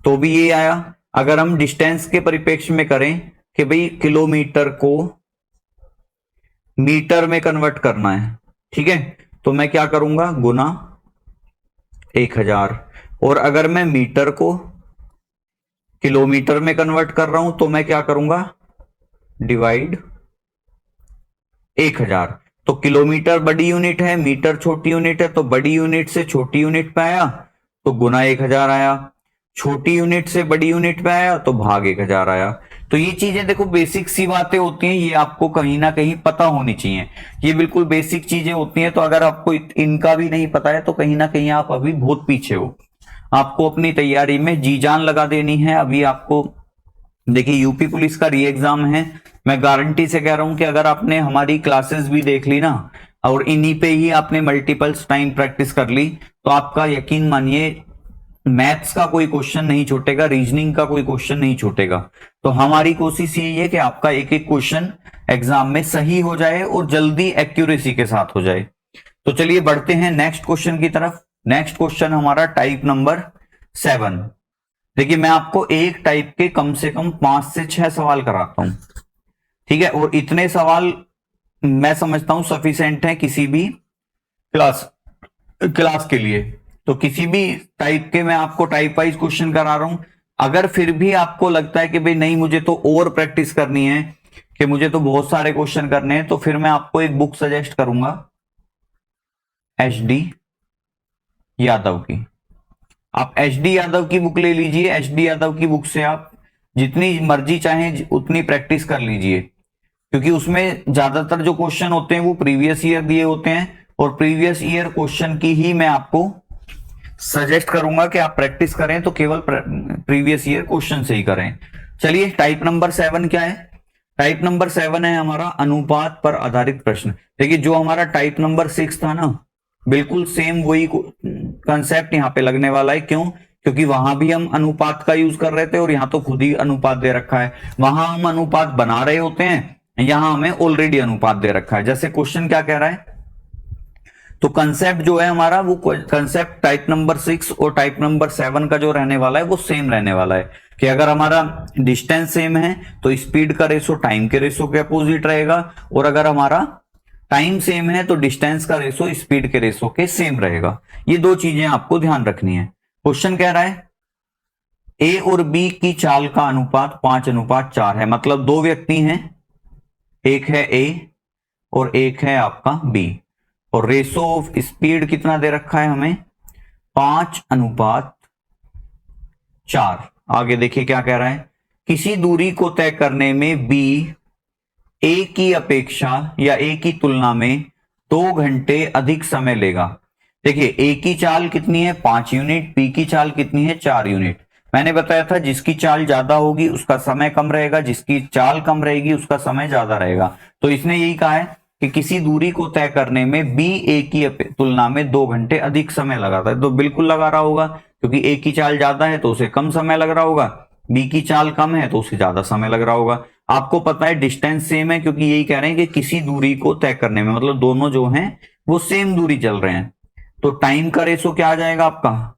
तो भी ये आया। अगर हम डिस्टेंस के परिप्रेक्ष्य में करें कि भाई किलोमीटर को मीटर में कन्वर्ट करना है, ठीक है, तो मैं क्या करूंगा, गुना 1000। और अगर मैं मीटर को किलोमीटर में कन्वर्ट कर रहा हूं तो मैं क्या करूंगा, डिवाइड 1000। तो किलोमीटर बड़ी यूनिट है, मीटर छोटी यूनिट है, तो बड़ी यूनिट से छोटी यूनिट पे आया तो गुना 1000 आया, छोटी यूनिट से बड़ी यूनिट पे आया तो भाग 1000 आया। तो ये चीजें देखो बेसिक सी बातें होती हैं, ये आपको कहीं ना कहीं पता होनी चाहिए। ये बिल्कुल बेसिक चीजें होती हैं, तो अगर आपको इनका भी नहीं पता है तो कहीं ना कहीं आप अभी बहुत पीछे हो। आपको अपनी तैयारी में जी जान लगा देनी है। अभी आपको देखिए यूपी पुलिस का री एग्जाम है, मैं गारंटी से कह रहा हूं कि अगर आपने हमारी क्लासेस भी देख ली ना और इन्हीं पे ही आपने मल्टीपल्स टाइम प्रैक्टिस कर ली तो आपका यकीन मानिए मैथ्स का कोई क्वेश्चन नहीं छूटेगा, रीजनिंग का कोई क्वेश्चन नहीं छूटेगा। तो हमारी कोशिश यही है कि आपका एक एक क्वेश्चन एग्जाम में सही हो जाए और जल्दी एक्यूरेसी के साथ हो जाए। तो चलिए बढ़ते हैं नेक्स्ट क्वेश्चन की तरफ। नेक्स्ट क्वेश्चन हमारा टाइप नंबर 7। देखिए मैं आपको एक टाइप के कम से कम 5 से 6 सवाल कराता हूं, ठीक है, और इतने सवाल मैं समझता हूं सफिशिएंट है किसी भी क्लास के लिए। तो किसी भी टाइप के मैं आपको टाइप वाइज क्वेश्चन करा रहा हूं। अगर फिर भी आपको लगता है कि भाई नहीं मुझे तो और प्रैक्टिस करनी है, कि मुझे तो बहुत सारे क्वेश्चन करने हैं, तो फिर मैं आपको एक बुक सजेस्ट करूंगा HD यादव की। आप HD यादव की बुक ले लीजिए। HD यादव की बुक से आप जितनी मर्जी चाहें उतनी प्रैक्टिस कर लीजिए, क्योंकि उसमें ज्यादातर जो क्वेश्चन होते हैं वो प्रीवियस ईयर दिए होते हैं, और प्रीवियस ईयर क्वेश्चन की ही मैं आपको सजेस्ट करूंगा कि आप प्रैक्टिस करें तो केवल प्रीवियस ईयर क्वेश्चन से ही करें। चलिए टाइप नंबर 7 क्या है, टाइप नंबर 7 है हमारा अनुपात पर आधारित प्रश्न। देखिए जो हमारा टाइप नंबर 6 था ना, बिल्कुल सेम वही कंसेप्ट यहाँ पे लगने वाला है। क्यों? क्योंकि वहां भी हम अनुपात का यूज कर रहे थे और यहाँ तो खुद ही अनुपात दे रखा है। वहां हम अनुपात बना रहे होते हैं, यहां हमें ऑलरेडी अनुपात दे रखा है। जैसे क्वेश्चन क्या कह रहा है, तो कंसेप्ट जो है हमारा, वो कंसेप्ट टाइप नंबर 6 और टाइप नंबर 7 का जो रहने वाला है वो सेम रहने वाला है कि अगर हमारा डिस्टेंस सेम है तो स्पीड का रेशो टाइम के रेशो के अपोजिट रहेगा, और अगर हमारा टाइम सेम है तो डिस्टेंस का रेशो स्पीड के रेशो के सेम रहेगा। ये दो चीजें आपको ध्यान रखनी है। क्वेश्चन कह रहा है ए और बी की चाल का अनुपात 5:4 है। मतलब दो व्यक्ति हैं, एक है ए और एक है आपका बी, और रेशो ऑफ स्पीड कितना दे रखा है हमें, 5:4। आगे देखिए क्या कह रहा है, किसी दूरी को तय करने में बी ए की अपेक्षा या ए की तुलना में 2 घंटे अधिक समय लेगा। देखिए ए की चाल कितनी है, 5 यूनिट, बी की चाल कितनी है, 4 यूनिट। मैंने बताया था जिसकी चाल ज्यादा होगी उसका समय कम रहेगा, जिसकी चाल कम रहेगी उसका समय ज्यादा रहेगा। तो इसने यही कहा है कि किसी दूरी को तय करने में बी ए की तुलना में 2 घंटे अधिक समय लगाता है। तो बिल्कुल लगा रहा होगा, क्योंकि ए की चाल ज्यादा है तो उसे कम समय लग रहा होगा, बी की चाल कम है तो उसे ज्यादा समय लग रहा होगा। आपको पता है डिस्टेंस सेम है, क्योंकि यही कह रहे हैं कि किसी दूरी को तय करने में, मतलब दोनों जो हैं वो सेम दूरी चल रहे हैं। तो टाइम का रेशो क्या आ जाएगा आपका,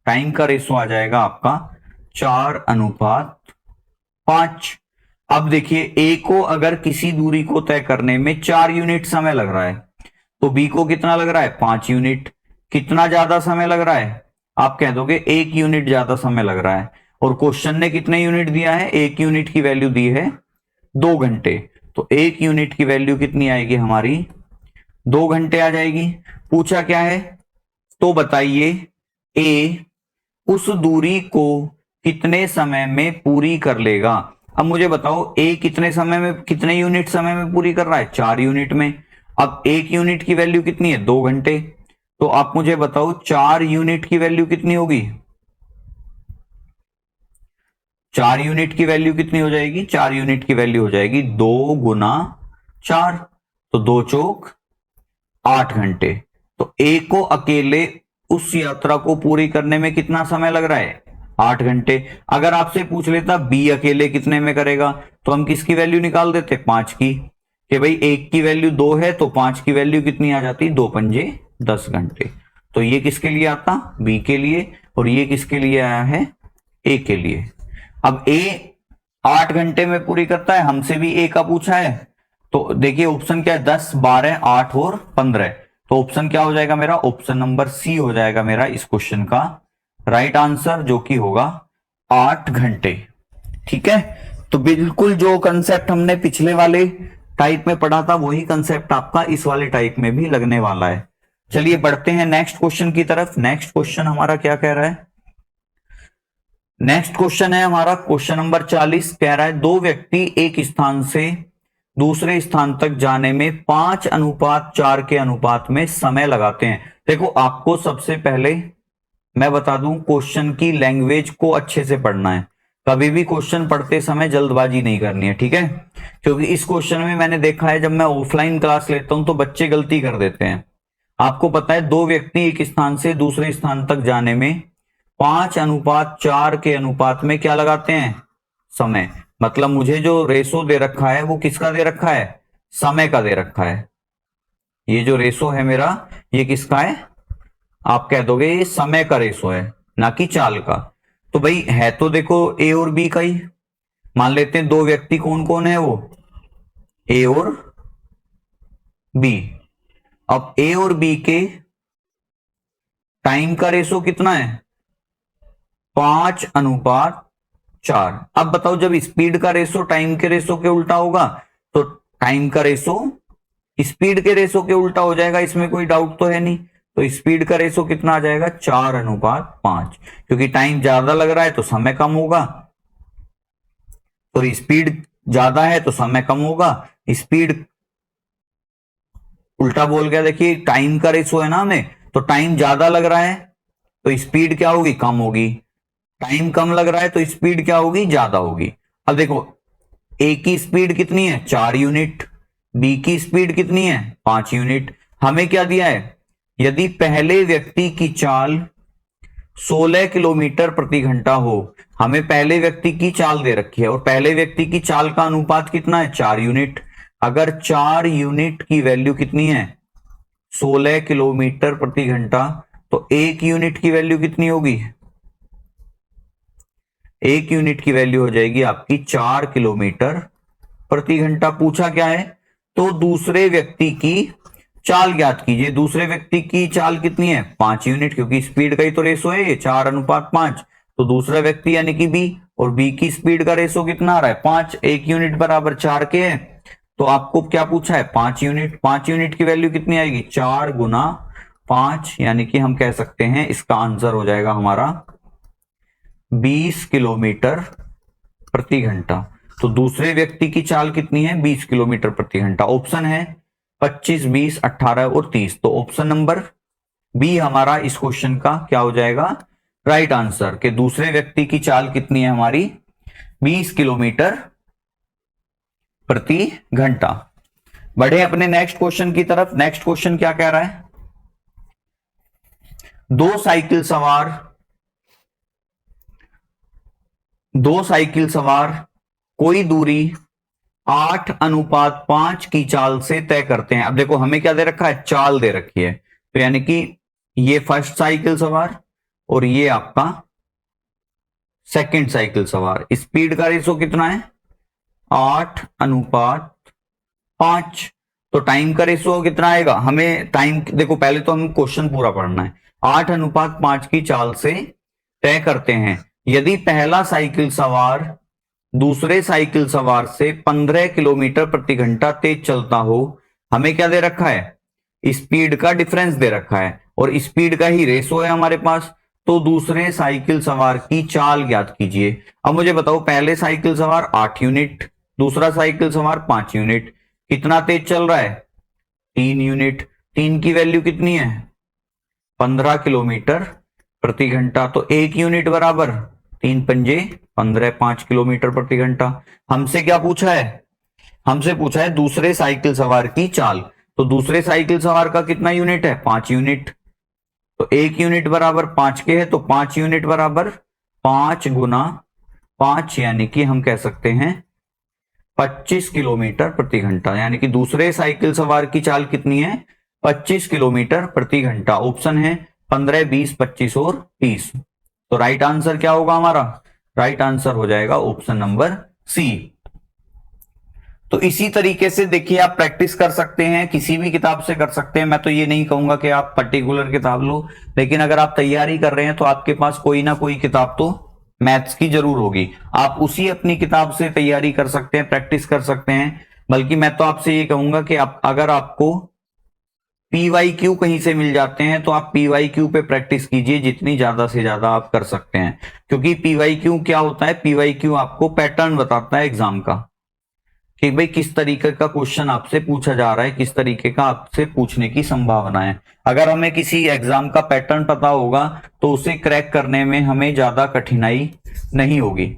टाइम का रेशो आ जाएगा आपका 4:5। अब देखिए ए को अगर किसी दूरी को तय करने में 4 यूनिट समय लग रहा है, तो बी को कितना लग रहा है, 5 यूनिट। कितना ज्यादा समय लग रहा है, आप कह दोगे 1 यूनिट ज्यादा समय लग रहा है। और क्वेश्चन ने कितने यूनिट दिया है, 1 यूनिट की वैल्यू दी है 2 घंटे। तो 1 यूनिट की वैल्यू कितनी आएगी हमारी, 2 घंटे आ जाएगी। पूछा क्या है, तो बताइए ए उस दूरी को कितने समय में पूरी कर लेगा। अब मुझे बताओ ए कितने समय में, कितने यूनिट समय में पूरी कर रहा है, 4 यूनिट में। अब 1 यूनिट की वैल्यू कितनी है, 2 घंटे। तो आप मुझे बताओ 4 यूनिट की वैल्यू कितनी होगी, 4 यूनिट की वैल्यू कितनी हो जाएगी, 4 यूनिट की वैल्यू हो जाएगी 2 गुना 4, तो 2 चौक 8 घंटे। तो ए को अकेले उस यात्रा को पूरी करने में कितना समय लग रहा है, 8 घंटे। अगर आपसे पूछ लेता बी अकेले कितने में करेगा, तो हम किसकी वैल्यू निकाल देते, 5 की, कि भाई 1 की वैल्यू 2 है तो 5 की वैल्यू कितनी आ जाती, 2 पंजे 10 घंटे। तो ये किसके लिए आता, बी के लिए, और ये किसके लिए आया है, ए के लिए। अब ए 8 घंटे में पूरी करता है, हमसे भी ए का पूछा है। तो देखिए ऑप्शन क्या है, 10, 12, 8 और 15। तो ऑप्शन क्या हो जाएगा मेरा, ऑप्शन नंबर सी हो जाएगा मेरा इस क्वेश्चन का राइट आंसर, जो कि होगा 8 घंटे। ठीक है, तो बिल्कुल जो कंसेप्ट हमने पिछले वाले टाइप में पढ़ा था वही कंसेप्ट आपका इस वाले टाइप में भी लगने वाला है। चलिए बढ़ते हैं नेक्स्ट क्वेश्चन की तरफ। नेक्स्ट क्वेश्चन हमारा क्या कह रहा है, नेक्स्ट क्वेश्चन है हमारा क्वेश्चन नंबर 40। कह रहा है दो व्यक्ति एक स्थान से दूसरे स्थान तक जाने में 5:4 के अनुपात में समय लगाते हैं। देखो आपको सबसे पहले मैं बता दूं, क्वेश्चन की लैंग्वेज को अच्छे से पढ़ना है। कभी भी क्वेश्चन पढ़ते समय जल्दबाजी नहीं करनी है, ठीक है। क्योंकि इस क्वेश्चन में मैंने देखा है, जब मैं ऑफलाइन क्लास लेता हूं तो बच्चे गलती कर देते हैं। आपको पता है दो व्यक्ति एक स्थान से दूसरे स्थान तक जाने में 5:4 के अनुपात में क्या लगाते हैं, समय। मतलब मुझे जो रेशो दे रखा है वो किसका दे रखा है, समय का दे रखा है। ये जो रेशो है मेरा ये किसका है, आप कह दोगे ये समय का रेशो है, ना कि चाल का। तो भाई है तो देखो ए और बी का ही। मान लेते हैं दो व्यक्ति कौन कौन है, वो ए और बी। अब ए और बी के टाइम का रेशो कितना है, 5:4। अब बताओ जब स्पीड का रेशो टाइम के रेशो के उल्टा होगा तो टाइम का रेशो स्पीड के रेशो के उल्टा हो जाएगा, इसमें कोई डाउट तो है नहीं। तो स्पीड का रेशो कितना आ जाएगा, 4:5। क्योंकि टाइम ज्यादा लग रहा है तो समय कम होगा, तो स्पीड ज्यादा है तो समय कम होगा। स्पीड उल्टा बोल गया, देखिए टाइम का रेशो है ना हमें, तो टाइम ज्यादा लग रहा है तो स्पीड क्या होगी, कम होगी। टाइम कम लग रहा है तो स्पीड क्या होगी, ज्यादा होगी। अब देखो ए की स्पीड कितनी है 4 यूनिट, बी की स्पीड कितनी है 5 यूनिट। हमें क्या दिया है, यदि पहले व्यक्ति की चाल 16 किलोमीटर प्रति घंटा हो। हमें पहले व्यक्ति की चाल दे रखी है और पहले व्यक्ति की चाल का अनुपात कितना है 4 यूनिट। अगर 4 यूनिट की वैल्यू कितनी है 16 किलोमीटर प्रति घंटा, तो 1 यूनिट की वैल्यू कितनी होगी, 1 यूनिट की वैल्यू हो जाएगी आपकी 4 किलोमीटर प्रति घंटा। पूछा क्या है, तो दूसरे व्यक्ति की चाल ज्ञात कीजिए। दूसरे व्यक्ति की चाल कितनी है 5 यूनिट, क्योंकि स्पीड का ही तो रेशो है ये 4:5। तो दूसरा व्यक्ति यानी कि बी, और बी की स्पीड का रेशो कितना आ रहा है 5, 1 यूनिट बराबर 4 के है। तो आपको क्या पूछा है 5 यूनिट। 5 यूनिट की वैल्यू कितनी आएगी 4 गुना 5, यानी कि हम कह सकते हैं इसका आंसर हो जाएगा हमारा 20 किलोमीटर प्रति घंटा। तो दूसरे व्यक्ति की चाल कितनी है 20 किलोमीटर प्रति घंटा। ऑप्शन है 25, 20, 18 और 30। तो ऑप्शन नंबर बी हमारा इस क्वेश्चन का क्या हो जाएगा राइट आंसर, कि दूसरे व्यक्ति की चाल कितनी है हमारी 20 किलोमीटर प्रति घंटा। बढ़े अपने नेक्स्ट क्वेश्चन की तरफ। नेक्स्ट क्वेश्चन क्या कह रहा है, दो साइकिल सवार कोई दूरी 8:5 की चाल से तय करते हैं। अब देखो हमें क्या दे रखा है, चाल दे रखी है, तो यानी कि ये फर्स्ट साइकिल सवार और ये आपका सेकंड साइकिल सवार। स्पीड का रेशो कितना है 8:5। तो टाइम का रेशो कितना आएगा, हमें टाइम देखो पहले तो हमें क्वेश्चन पूरा पढ़ना है। 8:5 की चाल से तय करते हैं यदि पहला साइकिल सवार दूसरे साइकिल सवार से 15 किलोमीटर प्रति घंटा तेज चलता हो। हमें क्या दे रखा है, स्पीड का डिफरेंस दे रखा है और स्पीड का ही रेशो है हमारे पास। तो दूसरे साइकिल सवार की चाल ज्ञात कीजिए। अब मुझे बताओ पहले साइकिल सवार 8 यूनिट, दूसरा साइकिल सवार 5 यूनिट, कितना तेज चल रहा है 3 यूनिट। 3 की वैल्यू कितनी है 15 किलोमीटर प्रति घंटा। तो 1 यूनिट बराबर 3 पंजे 15, 5 किलोमीटर प्रति घंटा। हमसे क्या पूछा है, हमसे पूछा है दूसरे साइकिल सवार की चाल। तो दूसरे साइकिल सवार का कितना यूनिट है 5 यूनिट। तो 1 यूनिट बराबर 5 के है, तो 5 यूनिट बराबर 5 गुना 5, यानी कि हम कह सकते हैं 25 किलोमीटर प्रति घंटा। यानी कि दूसरे साइकिल सवार की चाल कितनी है 25 किलोमीटर प्रति घंटा। ऑप्शन है 15, 20, 25 और 30। तो राइट आंसर क्या होगा हमारा, राइट आंसर हो जाएगा ऑप्शन नंबर सी। तो इसी तरीके से देखिए आप प्रैक्टिस कर सकते हैं, किसी भी किताब से कर सकते हैं। मैं तो ये नहीं कहूंगा कि आप पर्टिकुलर किताब लो, लेकिन अगर आप तैयारी कर रहे हैं तो आपके पास कोई ना कोई किताब तो मैथ्स की जरूर होगी। आप उसी अपनी किताब से तैयारी कर सकते हैं, प्रैक्टिस कर सकते हैं। बल्कि मैं तो आपसे ये कहूंगा कि अगर आपको PYQ कहीं से मिल जाते हैं तो आप PYQ पे प्रैक्टिस कीजिए जितनी ज्यादा से ज्यादा आप कर सकते हैं। क्योंकि PYQ क्या होता है, PYQ आपको पैटर्न बताता है एग्जाम का, कि भाई किस तरीके का क्वेश्चन आपसे पूछा जा रहा है, किस तरीके का आपसे पूछने की संभावना है। अगर हमें किसी एग्जाम का पैटर्न पता होगा तो उसे क्रैक करने में हमें ज्यादा कठिनाई नहीं होगी।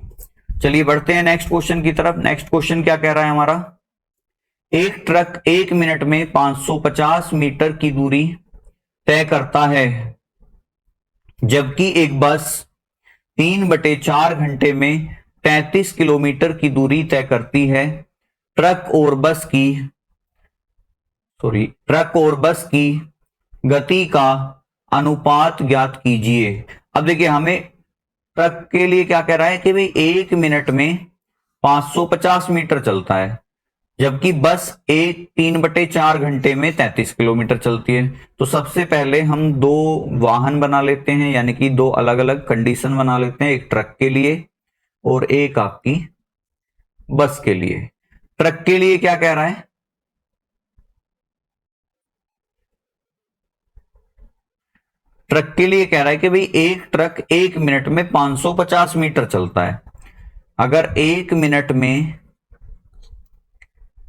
चलिए बढ़ते हैं नेक्स्ट क्वेश्चन की तरफ। नेक्स्ट क्वेश्चन क्या कह रहा है हमारा, एक ट्रक 1 मिनट में 550 मीटर की दूरी तय करता है, जबकि एक बस 3/4 घंटे में 33 किलोमीटर की दूरी तय करती है। ट्रक और बस की गति का अनुपात ज्ञात कीजिए। अब देखिए हमें ट्रक के लिए क्या कह रहा है कि भाई 1 मिनट में 550 मीटर चलता है, जबकि बस 3/4 घंटे में 33 किलोमीटर चलती है। तो सबसे पहले हम 2 वाहन बना लेते हैं, यानी कि 2 अलग अलग कंडीशन बना लेते हैं, एक ट्रक के लिए और एक आपकी बस के लिए। ट्रक के लिए क्या कह रहा है, ट्रक के लिए कह रहा है कि भाई एक ट्रक 1 मिनट में 550 मीटर चलता है। अगर 1 मिनट में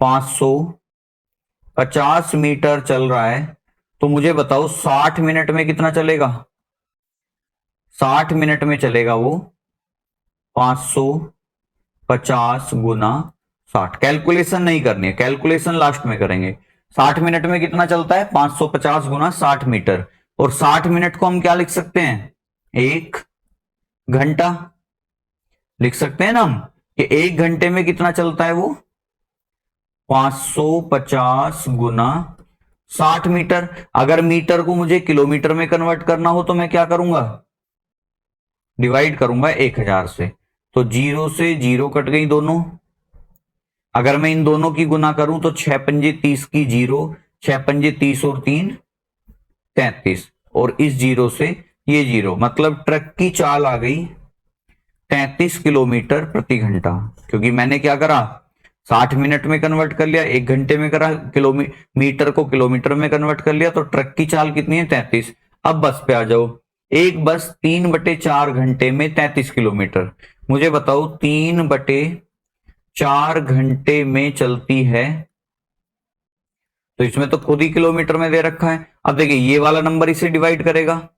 550 मीटर चल रहा है तो मुझे बताओ 60 मिनट में कितना चलेगा। 60 मिनट में चलेगा वो 550 गुना 60। कैलकुलेशन नहीं करनी है, कैलकुलेशन लास्ट में करेंगे। 60 मिनट में कितना चलता है? 550 गुना 60 मीटर। और 60 मिनट को हम क्या लिख सकते हैं? 1 घंटा लिख सकते हैं ना हम, कि 1 घंटे में कितना चलता है वो? 550 गुना 60 मीटर। अगर मीटर को मुझे किलोमीटर में कन्वर्ट करना हो तो मैं क्या करूंगा? डिवाइड करूंगा 1000 से। तो 0 से 0 कट गई दोनों। अगर मैं इन दोनों की गुना करूं तो 6 पंजे 30 की 0, 6 पंजे 30 और 3 33, और इस 0 से ये 0, मतलब ट्रक की चाल आ गई 33 किलोमीटर प्रति घंटा। क्योंकि मैंने क्या करा? 60 मिनट में कन्वर्ट कर लिया, 1 घंटे में करा, मीटर को किलोमीटर में कन्वर्ट कर लिया, तो ट्रक की चाल कितनी है? 33। अब बस पे आ जाओ। एक बस 3/4 घंटे में 33 किलोमीटर। मुझे बताओ 3/4 घंटे में चलती है, तो इसमें तो खुद ही किलोमीटर में दे रखा है। अब देखिए ये वाला नंबर इसे डिवाइड करेगा,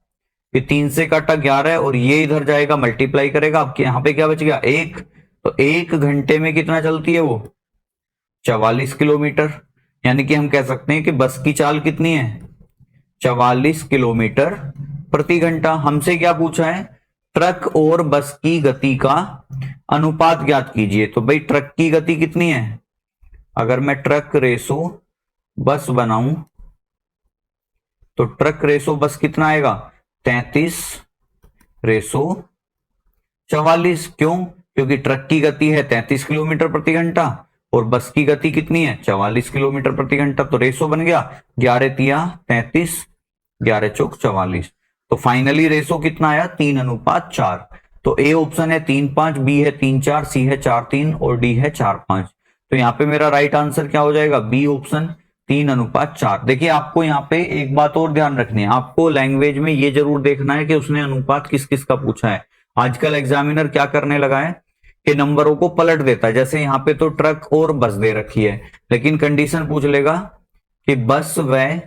ये 3 से काटा 11 और ये इधर जाएगा मल्टीप्लाई करेगा। अब यहां पे क्या बच गया? 1। तो 1 घंटे में कितना चलती है वो? 44 किलोमीटर। यानी कि हम कह सकते हैं कि बस की चाल कितनी है? 44 किलोमीटर प्रति घंटा। हमसे क्या पूछा है? ट्रक और बस की गति का अनुपात ज्ञात कीजिए। तो भाई ट्रक की गति कितनी है? अगर मैं ट्रक रेसो बस बनाऊं तो ट्रक रेसो बस कितना आएगा? 33 रेसो 44। क्यों? क्योंकि ट्रक की गति है 33 किलोमीटर प्रति घंटा और बस की गति कितनी है? 44 किलोमीटर प्रति घंटा। तो रेसो बन गया 11 तिया 33, 11 चौक 44। तो फाइनली रेसो कितना आया? 3:4। तो ए ऑप्शन है 3:5, बी है 3:4, सी है 4:3 और डी है 4:5। तो यहाँ पे मेरा राइट आंसर क्या हो जाएगा? B option 3:4। देखिए आपको यहाँ पे एक बात और ध्यान रखनी है, आपको लैंग्वेज में ये जरूर देखना है कि उसने अनुपात किस किस का पूछा है। आजकल एग्जामिनर क्या करने लगा है कि नंबरों को पलट देता है। जैसे यहाँ पे तो ट्रक और बस दे रखी है, लेकिन कंडीशन पूछ लेगा कि बस व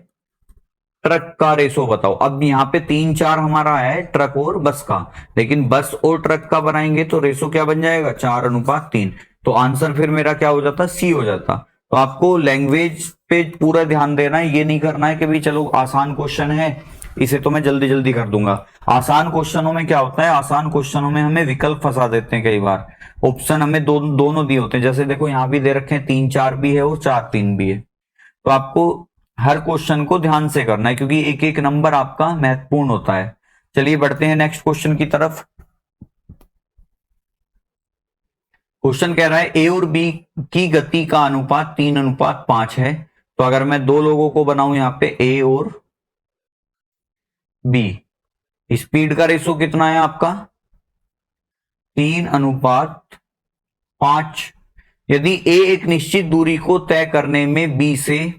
ट्रक का रेशो बताओ। अब यहाँ पे 3:4 हमारा है ट्रक और बस का, लेकिन बस और ट्रक का बनाएंगे तो रेशो क्या बन जाएगा? 4:3। तो आंसर फिर मेरा क्या हो जाता? सी हो जाता। तो आपको लैंग्वेज पे पूरा ध्यान देना है, ये नहीं करना है कि भाई चलो आसान क्वेश्चन है इसे तो मैं जल्दी जल्दी कर दूंगा। आसान क्वेश्चनों में क्या होता है? आसान क्वेश्चनों में हमें विकल्प फंसा देते हैं कई बार। ऑप्शन हमें दोनों दिए होते हैं, जैसे देखो यहाँ भी दे रखे हैं 3:4 भी है और 4:3 भी है। तो आपको हर क्वेश्चन को ध्यान से करना है क्योंकि एक एक नंबर आपका महत्वपूर्ण होता है। चलिए बढ़ते हैं नेक्स्ट क्वेश्चन की तरफ। क्वेश्चन कह रहा है ए और बी की गति का अनुपात 3:5 है। तो अगर मैं दो लोगों को बनाऊं यहाँ पे ए और बी, स्पीड का रेशो कितना है आपका? 3:5। यदि ए एक निश्चित दूरी को तय करने में बी से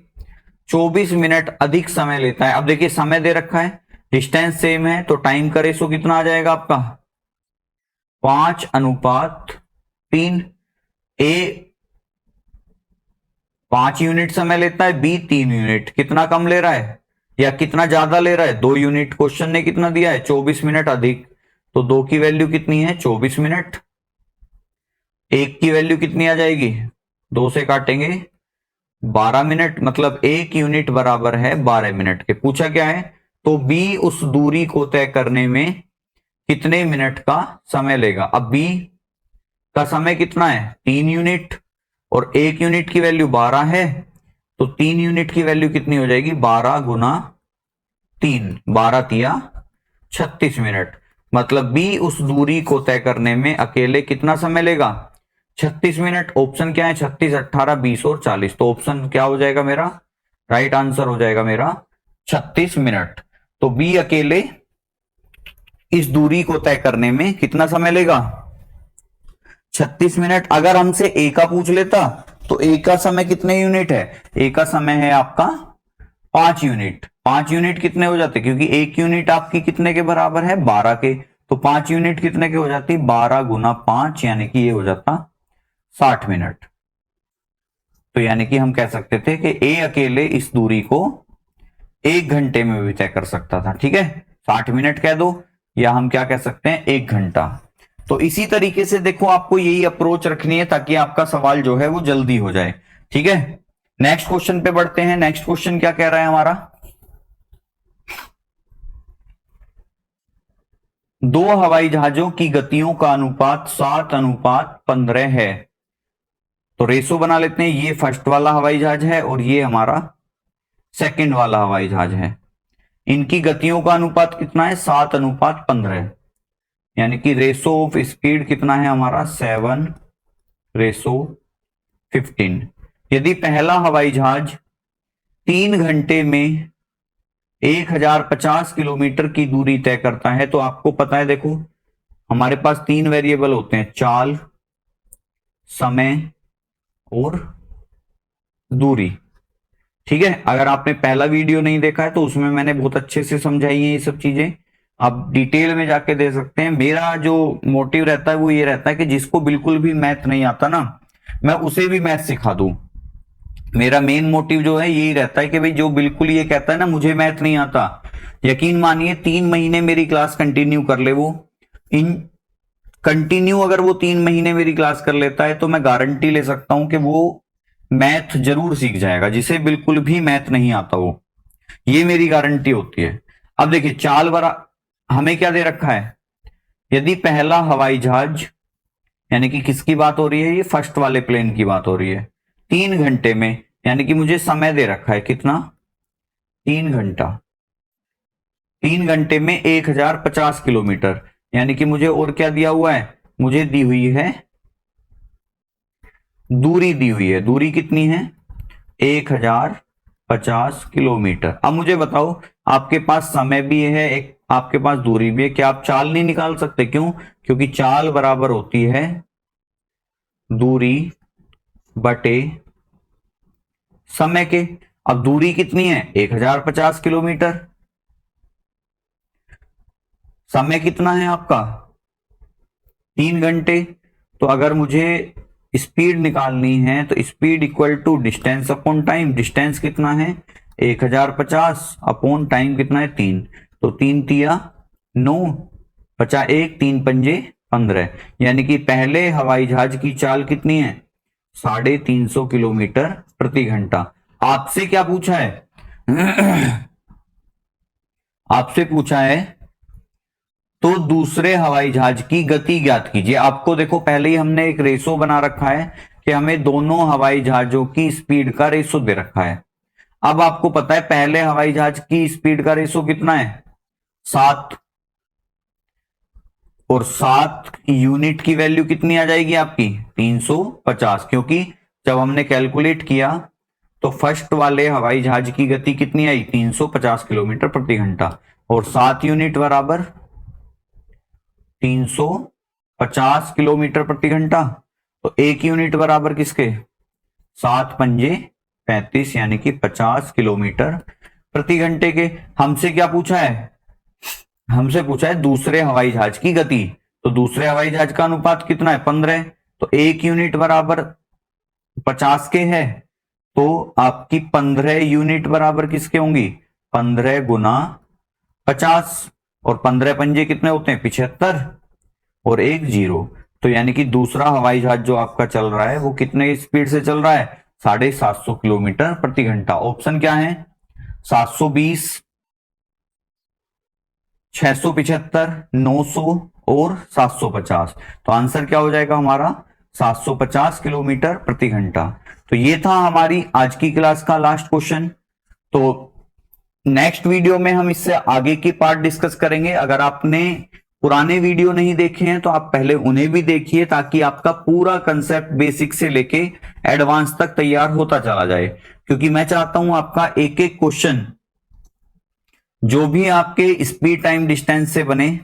24 मिनट अधिक समय लेता है। अब देखिए समय दे रखा है, डिस्टेंस सेम है, तो टाइम का रेशो कितना आ जाएगा आपका? 5:3। ए 5 यूनिट समय लेता है, बी 3 यूनिट। कितना कम ले रहा है या कितना ज्यादा ले रहा है? 2 यूनिट। क्वेश्चन ने कितना दिया है? 24 मिनट अधिक। तो 2 की वैल्यू कितनी है? 24 मिनट। 1 की वैल्यू कितनी आ जाएगी? 2 से काटेंगे 12 मिनट, मतलब 1 यूनिट बराबर है 12 मिनट के। पूछा क्या है? तो बी उस दूरी को तय करने में कितने मिनट का समय लेगा। अब बी का समय कितना है? 3 यूनिट, और 1 यूनिट की वैल्यू 12 है, तो 3 यूनिट की वैल्यू कितनी हो जाएगी? 12 गुना 3, 12 तिया 36 मिनट। मतलब बी उस दूरी को तय करने में अकेले कितना समय लेगा? 36 मिनट। ऑप्शन क्या है? 36, 18, 20 और 40। तो ऑप्शन क्या हो जाएगा मेरा? राइट आंसर हो जाएगा मेरा 36 मिनट। तो बी अकेले इस दूरी को तय करने में कितना समय लेगा? 36 मिनट। अगर हमसे ए का पूछ लेता तो ए का समय कितने यूनिट है? ए का समय है आपका 5 यूनिट। 5 यूनिट कितने हो जाते? क्योंकि 1 यूनिट आपकी कितने के बराबर है? 12 के। तो 5 यूनिट कितने के हो जाती? 12 गुना 5, यानी कि ये हो जाता 60 मिनट। तो यानी कि हम कह सकते थे कि ए अकेले इस दूरी को 1 घंटे में भी तय कर सकता था। ठीक है, 60 मिनट कह दो या हम क्या कह सकते हैं? 1 घंटा। तो इसी तरीके से देखो आपको यही अप्रोच रखनी है ताकि आपका सवाल जो है वो जल्दी हो जाए। ठीक है, नेक्स्ट क्वेश्चन पे बढ़ते हैं। नेक्स्ट क्वेश्चन क्या कह रहा है हमारा, दो हवाई जहाजों की गतियों का अनुपात 7:15 है। तो रेशो बना लेते हैं, ये फर्स्ट वाला हवाई जहाज है और ये हमारा सेकंड वाला हवाई जहाज है। इनकी गतियों का अनुपात कितना है, 7:15, यानी कि रेशो ऑफ स्पीड कितना है हमारा, 7:15। यदि पहला हवाई जहाज 3 घंटे में 1050 किलोमीटर की दूरी तय करता है, तो आपको पता है देखो हमारे पास 3 वेरिएबल होते हैं, चाल, समय और दूरी। ठीक है, अगर आपने पहला वीडियो नहीं देखा है तो उसमें मैंने बहुत अच्छे से समझाई है ये सब चीजें, आप डिटेल में जाके दे सकते हैं। मेरा जो मोटिव रहता है वो ये रहता है कि जिसको बिल्कुल भी मैथ नहीं आता ना, मैं उसे भी मैथ सिखा दूं। मेरा मेन मोटिव जो है यही रहता है कि भाई जो बिल्कुल ये कहता है ना मुझे मैथ नहीं आता, यकीन मानिए 3 महीने मेरी क्लास कंटिन्यू कर ले, वो इन कंटिन्यू अगर वो 3 महीने मेरी क्लास कर लेता है तो मैं गारंटी ले सकता हूं कि वो मैथ जरूर सीख जाएगा, जिसे बिल्कुल भी मैथ नहीं आता वो, ये मेरी गारंटी होती है। अब देखिए चाल बरा हमें क्या दे रखा है, यदि पहला हवाई जहाज, यानी कि किसकी बात हो रही है, ये फर्स्ट वाले प्लेन की बात हो रही है, 3 घंटे में, यानी कि मुझे समय दे रखा है कितना, 3 घंटा, 3 घंटे में 1050 किलोमीटर, यानी कि मुझे और क्या दिया हुआ है, मुझे दी हुई है दूरी, दी हुई है दूरी कितनी है, 1050 किलोमीटर। अब मुझे बताओ आपके पास समय भी है, एक आपके पास दूरी भी है, क्या आप चाल नहीं निकाल सकते, क्यों, क्योंकि चाल बराबर होती है दूरी बटे समय के। अब दूरी कितनी है, 1050 किलोमीटर, समय कितना है आपका 3 घंटे। तो अगर मुझे स्पीड निकालनी है तो speed equal to distance upon time, distance कितना है 1050 अपॉन टाइम कितना है 3, तो 3 तिया 9, 1 3 पंजे 15, यानी कि पहले हवाई जहाज की चाल कितनी है 350 किलोमीटर प्रति घंटा। आपसे क्या पूछा है आपसे पूछा है तो दूसरे हवाई जहाज की गति ज्ञात कीजिए। आपको देखो पहले ही हमने एक रेशो बना रखा है कि हमें दोनों हवाई जहाजों की स्पीड का रेशो दे रखा है। अब आपको पता है पहले हवाई जहाज की स्पीड का रेशो कितना है 7, और 7 यूनिट की वैल्यू कितनी आ जाएगी आपकी 350, क्योंकि जब हमने कैलकुलेट किया तो फर्स्ट वाले हवाई जहाज की गति कितनी आई 350 किलोमीटर प्रति घंटा, और 7 यूनिट बराबर 350 किलोमीटर प्रति घंटा, तो 1 यूनिट बराबर किसके 7 पंजे 35, यानी कि 50 किलोमीटर प्रति घंटे के। हमसे क्या पूछा है, हमसे पूछा है दूसरे हवाई जहाज की गति, तो दूसरे हवाई जहाज का अनुपात कितना है 15, तो 1 यूनिट बराबर 50 के है, तो आपकी 15 यूनिट बराबर किसके होंगी 15 गुना 50, और 15 पंजे कितने होते हैं 75, और 1 0, तो यानी कि दूसरा हवाई जहाज जो आपका चल रहा है वो कितने स्पीड से चल रहा है 750 किलोमीटर प्रति घंटा। ऑप्शन क्या है 720, 675, 900 और 750, तो आंसर क्या हो जाएगा हमारा 750 किलोमीटर प्रति घंटा। तो ये था हमारी आज की क्लास का लास्ट क्वेश्चन। तो नेक्स्ट वीडियो में हम इससे आगे की पार्ट डिस्कस करेंगे। अगर आपने पुराने वीडियो नहीं देखे हैं तो आप पहले उन्हें भी देखिए, ताकि आपका पूरा कंसेप्ट बेसिक से लेके एडवांस तक तैयार होता चला जाए, क्योंकि मैं चाहता हूं आपका एक एक क्वेश्चन जो भी आपके स्पीड टाइम डिस्टेंस से बने,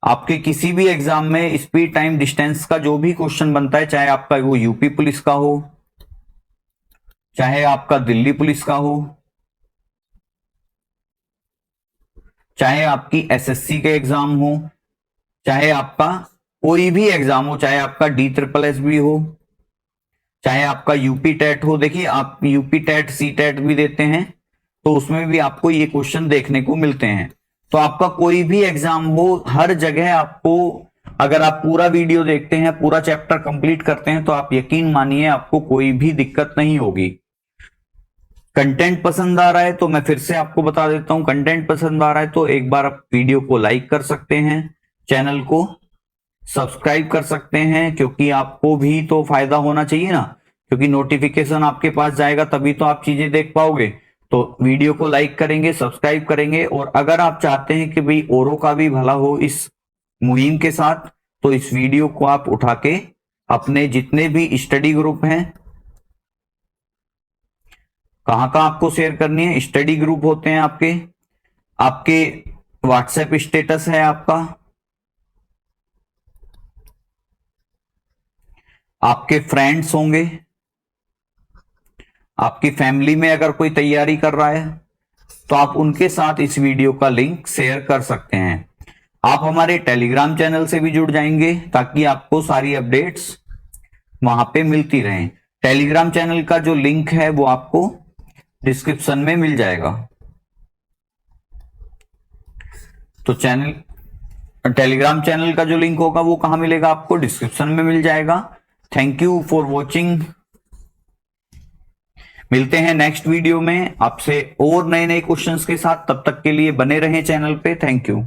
आपके किसी भी एग्जाम में स्पीड टाइम डिस्टेंस का जो भी क्वेश्चन बनता है, चाहे आपका वो यूपी पुलिस का हो, चाहे आपका दिल्ली पुलिस का हो, चाहे आपकी एसएससी के एग्जाम हो, चाहे आपका कोई भी एग्जाम हो, चाहे आपका DSSS भी हो, चाहे आपका यूपी टेट हो। देखिए आप यूपी टेट सी टेट भी देते हैं, तो उसमें भी आपको ये क्वेश्चन देखने को मिलते हैं। तो आपका कोई भी एग्जाम हो, हर जगह आपको, अगर आप पूरा वीडियो देखते हैं, पूरा चैप्टर कंप्लीट करते हैं, तो आप यकीन मानिए आपको कोई भी दिक्कत नहीं होगी। कंटेंट पसंद आ रहा है तो मैं फिर से आपको बता देता हूं, कंटेंट पसंद आ रहा है तो एक बार आप वीडियो को लाइक कर सकते हैं, चैनल को सब्सक्राइब कर सकते हैं, क्योंकि आपको भी तो फायदा होना चाहिए ना, क्योंकि नोटिफिकेशन आपके पास जाएगा तभी तो आप चीजें देख पाओगे। तो वीडियो को लाइक करेंगे, सब्सक्राइब करेंगे, और अगर आप चाहते हैं कि भाई औरों का भी भला हो इस मुहिम के साथ, तो इस वीडियो को आप उठा के अपने जितने भी स्टडी ग्रुप हैं, कहां कहां आपको शेयर करनी है, स्टडी ग्रुप होते हैं आपके, आपके व्हाट्सएप स्टेटस है आपका, आपके फ्रेंड्स होंगे, आपकी फैमिली में अगर कोई तैयारी कर रहा है तो आप उनके साथ इस वीडियो का लिंक शेयर कर सकते हैं। आप हमारे टेलीग्राम चैनल से भी जुड़ जाएंगे ताकि आपको सारी अपडेट्स वहां पे मिलती रहें। टेलीग्राम चैनल का जो लिंक है वो आपको डिस्क्रिप्शन में मिल जाएगा। तो टेलीग्राम चैनल का जो लिंक होगा वो कहां मिलेगा आपको, डिस्क्रिप्शन में मिल जाएगा। Thank you for watching. मिलते हैं नेक्स्ट वीडियो में आपसे और नए नए क्वेश्चंस के साथ, तब तक के लिए बने रहें चैनल पे। Thank you.